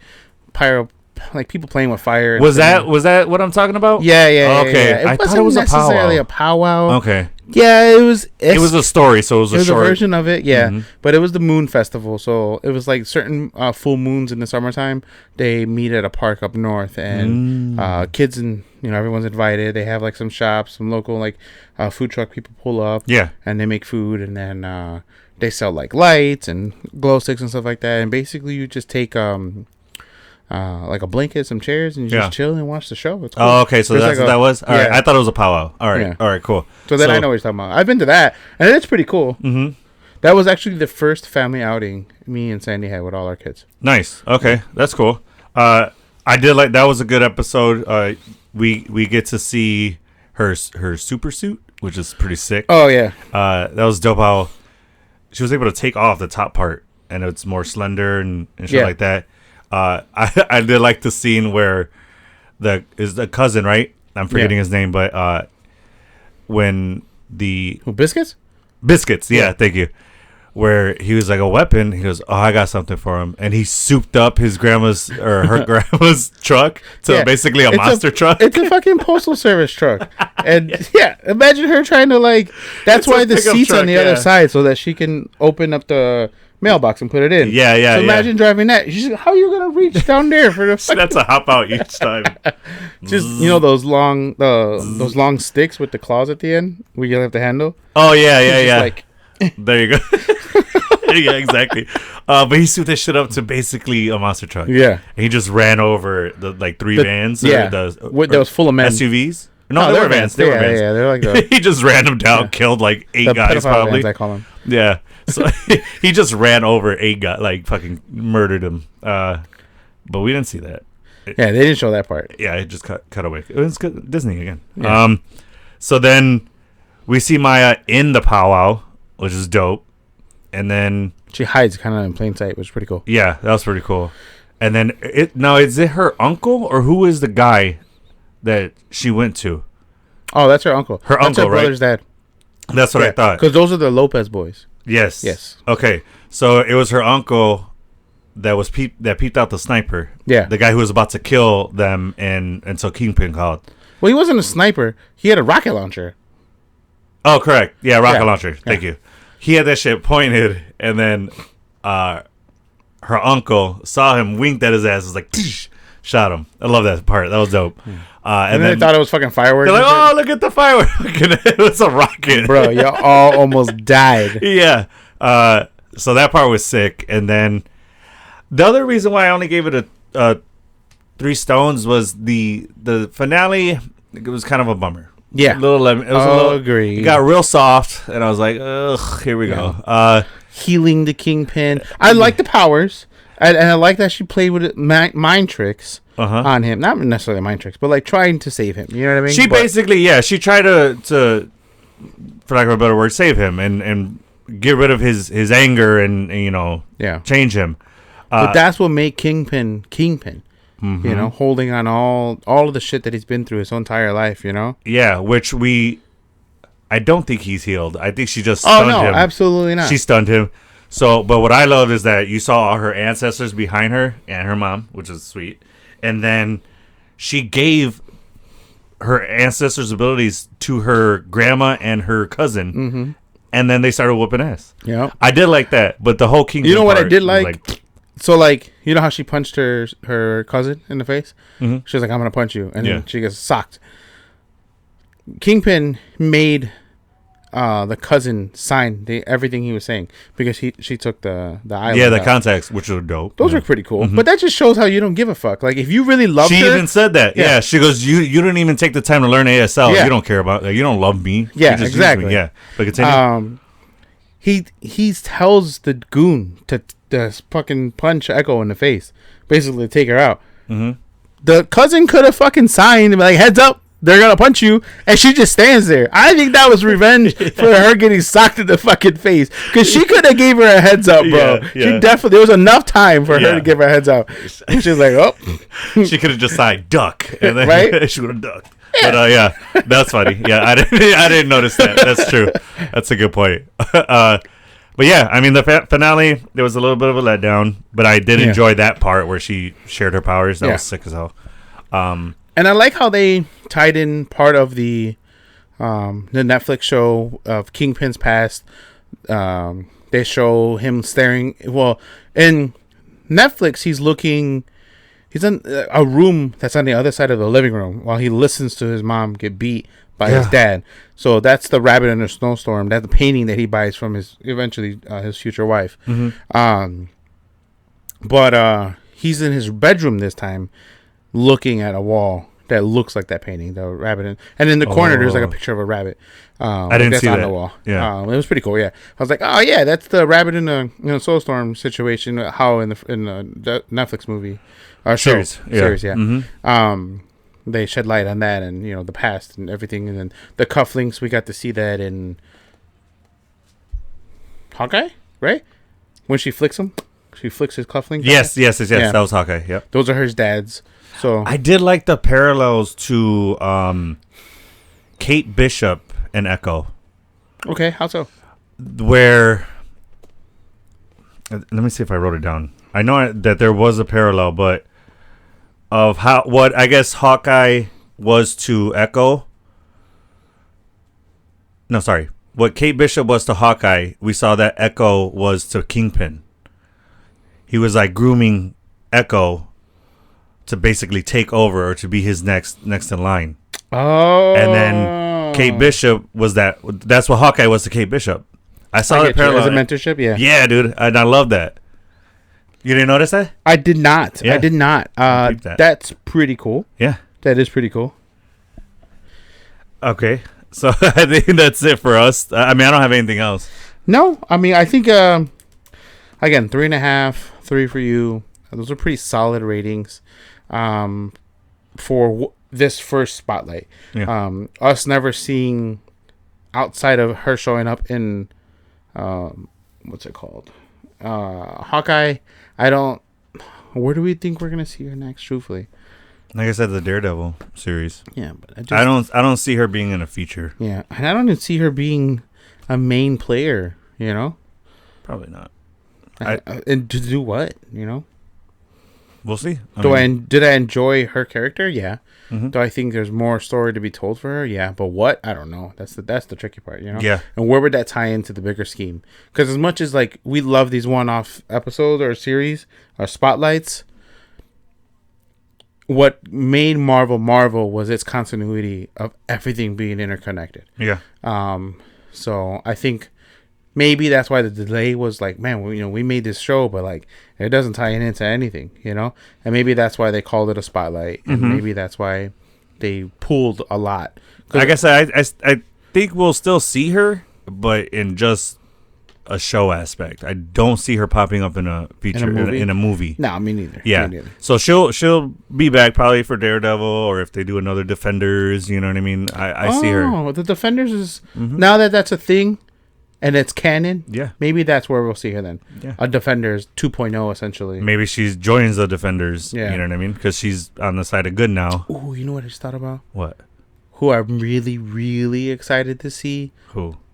S1: people playing with fire.
S2: Was that what I'm talking about?
S1: Yeah.
S2: Okay,
S1: yeah.
S2: I thought it was
S1: necessarily a powwow.
S2: Okay.
S1: Yeah, it was.
S2: It was a story, so it was a short
S1: version of it. Yeah, but it was the Moon Festival, so it was like certain full moons in the summertime. They meet at a park up north, and kids and everyone's invited. They have like some shops, some local like food truck people pull up.
S2: Yeah,
S1: and they make food, and then they sell like lights and glow sticks and stuff like that. And basically, you just take like a blanket, some chairs, and you just chill and watch the show. It's cool.
S2: Oh, okay. So that's what that was? All right. I thought it was a powwow. All right. All right, cool.
S1: So then I know what you're talking about. I've been to that, and it's pretty cool. Mm-hmm. That was actually the first family outing me and Sandy had with all our kids.
S2: Nice. Okay. That's cool. I did like, that was a good episode. We get to see her super suit, which is pretty sick.
S1: Oh, yeah.
S2: That was dope how she was able to take off the top part, and it's more slender and shit like that. I did like the scene where the cousin, right? I'm forgetting his name, but when
S1: Biscuits?
S2: Biscuits, yeah, thank you. Where he was like a weapon, he goes, "Oh, I got something for him," and he souped up his grandma's or her grandma's truck to basically a monster truck.
S1: It's a fucking postal service truck, and imagine her trying to like. That's why the seat's truck, on the other side so that she can open up the mailbox and put it in.
S2: Yeah.
S1: So imagine driving that. She's like, how are you gonna reach down there for the?
S2: So that's a hop out each time.
S1: Just those long sticks with the claws at the end where you have the handle.
S2: Oh yeah. Like, there you go. Yeah, exactly. But he suited this shit up to basically a monster truck.
S1: Yeah,
S2: and he just ran over the like three vans.
S1: Yeah, that was full of men.
S2: SUVs. No, they were vans. They were vans.
S1: Yeah, they're like
S2: he just ran them down, killed like 8 guys probably.
S1: Vans, I call them.
S2: Yeah, so he just ran over 8 guys, like fucking murdered them. But we didn't see that.
S1: Yeah, they didn't show that part.
S2: Yeah, it just cut away. It was good. Disney again. Yeah. So then we see Maya in the powwow, which is dope. And then
S1: she hides kind of in plain sight, which is pretty cool.
S2: Yeah, that was pretty cool. And then is it her uncle or who is the guy that she went to?
S1: Oh, that's her uncle.
S2: Her uncle, right?
S1: Brother's dad.
S2: That's what I thought.
S1: Because those are the Lopez boys.
S2: Yes. Okay, so it was her uncle that peeped out the sniper.
S1: Yeah.
S2: The guy who was about to kill them, and so Kingpin called.
S1: Well, he wasn't a sniper. He had a rocket launcher.
S2: Oh, correct. Yeah, rocket launcher. Thank you. He had that shit pointed, and then her uncle saw him, winked at his ass, was like, Tsh! Shot him. I love that part. That was dope.
S1: And then they thought it was fucking fireworks.
S2: They're like, oh, look at the fireworks. It was a rocket.
S1: Bro, y'all all almost died.
S2: Yeah. So that part was sick. And then the other reason why I only gave it a 3 stones was the finale. It was kind of a bummer.
S1: Yeah.
S2: It was
S1: agree.
S2: It got real soft, and I was like, ugh, here we go.
S1: Healing the Kingpin. I like the powers. And I like that she played with mind tricks on him. Not necessarily mind tricks, but like trying to save him. You know what I mean?
S2: She basically, she tried to, for lack of a better word, save him and get rid of his anger and change him.
S1: But that's what made Kingpin. Mm-hmm. You know, holding on all of the shit that he's been through his whole entire life. You know.
S2: Yeah, which I don't think he's healed. I think she just stunned him.
S1: Absolutely not.
S2: She stunned him. So, but what I love is that you saw all her ancestors behind her and her mom, which is sweet. And then she gave her ancestors' abilities to her grandma and her cousin. Mm-hmm. And then they started whooping ass.
S1: Yeah.
S2: I did like that. But the whole Kingdom
S1: You know what I did like? So, like, you know how she punched her cousin in the face? Mm-hmm. She was like, I'm going to punch you. And then she gets socked. Kingpin made... the cousin signed everything he was saying because she took the island.
S2: Yeah, the contacts, which were dope.
S1: Those were pretty cool. Mm-hmm. But that just shows how you don't give a fuck. Like if you really love her,
S2: she even said that. Yeah, she goes, you didn't even take the time to learn ASL. You don't care about. You don't love me.
S1: Yeah, exactly.
S2: Yeah, but continue.
S1: He tells the goon to fucking punch Echo in the face, basically to take her out. Mm-hmm. The cousin could have fucking signed and be like, heads up. They're going to punch you. And she just stands there. I think that was revenge for her getting socked in the fucking face. Because she could have gave her a heads up, bro. Yeah. She definitely, there was enough time for her to give her a heads up. And she was like, oh.
S2: She could have just signed duck. And then
S1: right?
S2: She would have ducked. Yeah. But that's funny. Yeah, I didn't notice that. That's true. That's a good point. But yeah, I mean, the finale, there was a little bit of a letdown. But I did enjoy that part where she shared her powers. That was sick as hell.
S1: And I like how they tied in part of the Netflix show of Kingpin's past. They show him staring. Well, in Netflix, he's in a room that's on the other side of the living room while he listens to his mom get beat by his dad. So that's the Rabbit in a Snowstorm. That's the painting that he buys from his future wife. Mm-hmm. But he's in his bedroom this time, looking at a wall that looks like that painting, the rabbit, and in the corner there's like a picture of a rabbit.
S2: I didn't see
S1: on
S2: that.
S1: The wall.
S2: Yeah,
S1: it was pretty cool. Yeah, I was like, oh yeah, that's the Rabbit in a Soulstorm situation. How in the Netflix movie, series, yeah. Mm-hmm. They shed light on that and the past and everything, and then the cufflinks. We got to see that in Hawkeye, right? When she flicks him. She flicks his cufflinks.
S2: Yes. Yeah. That was Hawkeye. Yep.
S1: Those are his dad's. So
S2: I did like the parallels to Kate Bishop and Echo.
S1: Okay, how so?
S2: Where, let me see if I wrote it down. I know that there was a parallel, but of what I guess Hawkeye was to Echo. No, sorry. What Kate Bishop was to Hawkeye, we saw that Echo was to Kingpin. He was like grooming Echo to basically take over or to be his next in line.
S1: Oh.
S2: And then Kate Bishop was that's what Hawkeye was to Kate Bishop. I saw the parallel.
S1: As a mentorship, yeah.
S2: Yeah, dude. And I love that. You didn't notice that?
S1: I did not. Yeah. I did not. That's pretty cool.
S2: Yeah.
S1: That is pretty cool.
S2: Okay. So I think that's it for us. I mean, I don't have anything else.
S1: No. I mean, I think, again, 3.5, 3 for you. Those are pretty solid ratings for this first spotlight. Yeah. Us never seeing, outside of her showing up in, what's it called? Hawkeye. Where do we think we're going to see her next, truthfully?
S2: Like I said, the Daredevil series.
S1: Yeah, but
S2: I don't see her being in a feature.
S1: Yeah, and I don't even see her being a main player.
S2: Probably not.
S1: And to do what?
S2: We'll see.
S1: Did I enjoy her character? Yeah. Mm-hmm. Do I think there's more story to be told for her? Yeah. But what? I don't know. That's the tricky part, you know?
S2: Yeah.
S1: And where would that tie into the bigger scheme? Because as much as like we love these one-off episodes or series or spotlights, what made Marvel was its continuity of everything being interconnected.
S2: Yeah.
S1: So I think maybe that's why the delay was like, man, we made this show, but like it doesn't tie into anything, you know? And maybe that's why they called it a spotlight, and maybe that's why they pulled a lot.
S2: Like I said, I think we'll still see her, but in just a show aspect. I don't see her popping up in a feature in a movie.
S1: No, me neither.
S2: Yeah.
S1: Me neither.
S2: So she'll be back probably for Daredevil, or if they do another Defenders, you know what I mean? I see her.
S1: Oh, the Defenders is now that's a thing and it's canon.
S2: Yeah.
S1: Maybe that's where we'll see her then.
S2: Yeah.
S1: A Defenders 2.0 essentially.
S2: Maybe she joins the Defenders.
S1: Yeah.
S2: You know what I mean? Because she's on the side of good now.
S1: Oh, you know what I just thought about?
S2: What?
S1: Who I'm really, really excited to see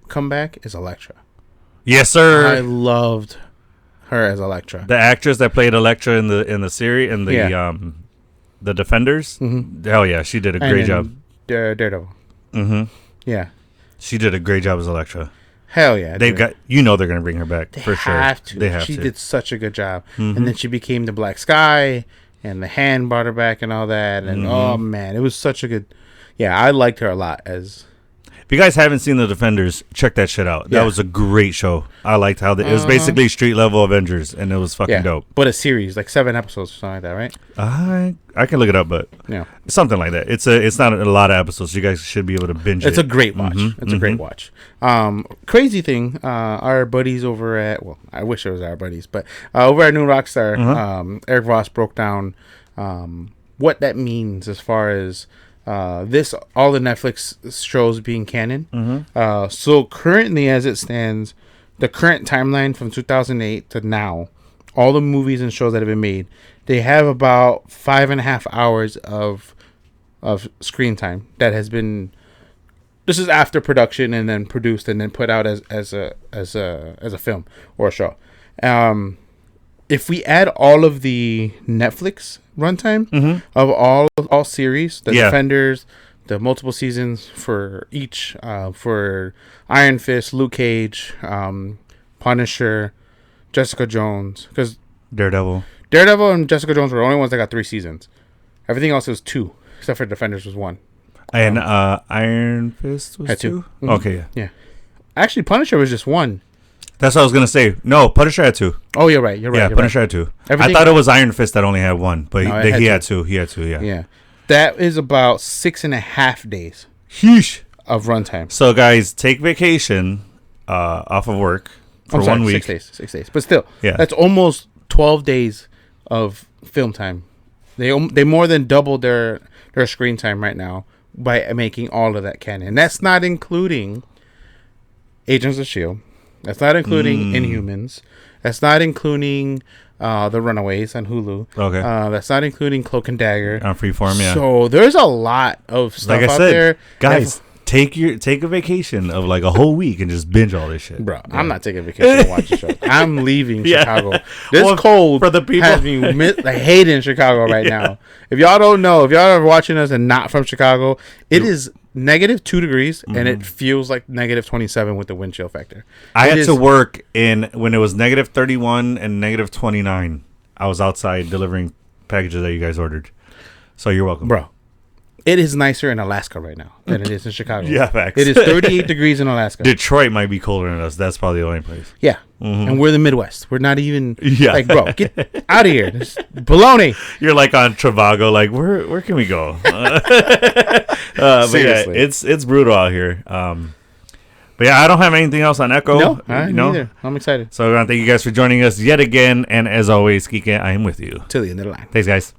S1: come back is Elektra.
S2: Yes, sir.
S1: I loved her as Elektra.
S2: The actress that played Elektra in the series in the Defenders. Mm-hmm. Hell yeah, she did a great job.
S1: Daredevil.
S2: Mm-hmm.
S1: Yeah,
S2: she did a great job as Elektra.
S1: Hell yeah,
S2: they're gonna bring her back for sure. They have to.
S1: She did such a good job, and then she became the Black Sky, and the Hand brought her back, and all that, and oh man, it was such a good. Yeah, I liked her a lot as.
S2: If you guys haven't seen The Defenders, check that shit out. That was a great show. I liked how it was basically street level Avengers, and it was fucking dope.
S1: But a series, like 7 episodes or something like that, right?
S2: I can look it up, but something like that. It's not a lot of episodes. You guys should be able to binge it.
S1: It's a great watch. It's a great watch. Crazy thing, our buddies over at I wish it was our buddies, but over at New Rockstar, Eric Voss broke down what that means as far as. All the Netflix shows being canon. So currently, as it stands, the current timeline from 2008 to now, all the movies and shows that have been made, they have about 5.5 hours of screen time that has been. This is after production and then produced and then put out as a film or a show. If we add all of the Netflix runtime of all series, the Defenders, the multiple seasons for each, for Iron Fist, Luke Cage, Punisher, Jessica Jones, because
S2: Daredevil
S1: and Jessica Jones were the only ones that got 3 seasons. Everything else was 2, except for Defenders was 1.
S2: And Iron Fist was 2? Okay,
S1: yeah. Actually, Punisher was just 1.
S2: That's what I was going to say. No, Punisher had 2.
S1: Oh, you're right.
S2: Yeah, Punisher had 2. I thought it was Iron Fist that only had 1, but he had 2. He had 2, yeah.
S1: Yeah. That is about 6.5 days.
S2: Sheesh.
S1: Of runtime.
S2: So, guys, take vacation off of work for 1 week.
S1: 6 days. But still, that's almost 12 days of film time. They more than doubled their screen time right now by making all of that canon. That's not including Agents of S.H.I.E.L.D., that's not including Inhumans. That's not including The Runaways on Hulu. Okay. That's not including Cloak and Dagger
S2: on Freeform. Yeah.
S1: So there's a lot of stuff out there.
S2: Guys, take a vacation of like a whole week and just binge all this shit.
S1: Bro, I'm not taking a vacation to watch the show. I'm leaving Chicago. This cold
S2: for the people
S1: has me hating Chicago right now. If y'all don't know, if y'all are watching us and not from Chicago, it is -2 degrees and it feels like -27 with the wind chill factor.
S2: I had to work when it was -31 and -29. I was outside delivering packages that you guys ordered. So you're welcome,
S1: bro. It is nicer in Alaska right now than it is in Chicago.
S2: Yeah, facts.
S1: It is 38 degrees in Alaska.
S2: Detroit might be colder than us. That's probably the only place.
S1: Yeah. And we're the Midwest. We're not even like, bro, get out of here. This baloney.
S2: You're like on Trivago, like where can we go? Seriously. Yeah, it's brutal out here. But yeah, I don't have anything else on Echo.
S1: No, neither. I'm excited.
S2: So I want to thank you guys for joining us yet again. And as always, Kike, I am with you.
S1: Till the end of the line.
S2: Thanks, guys.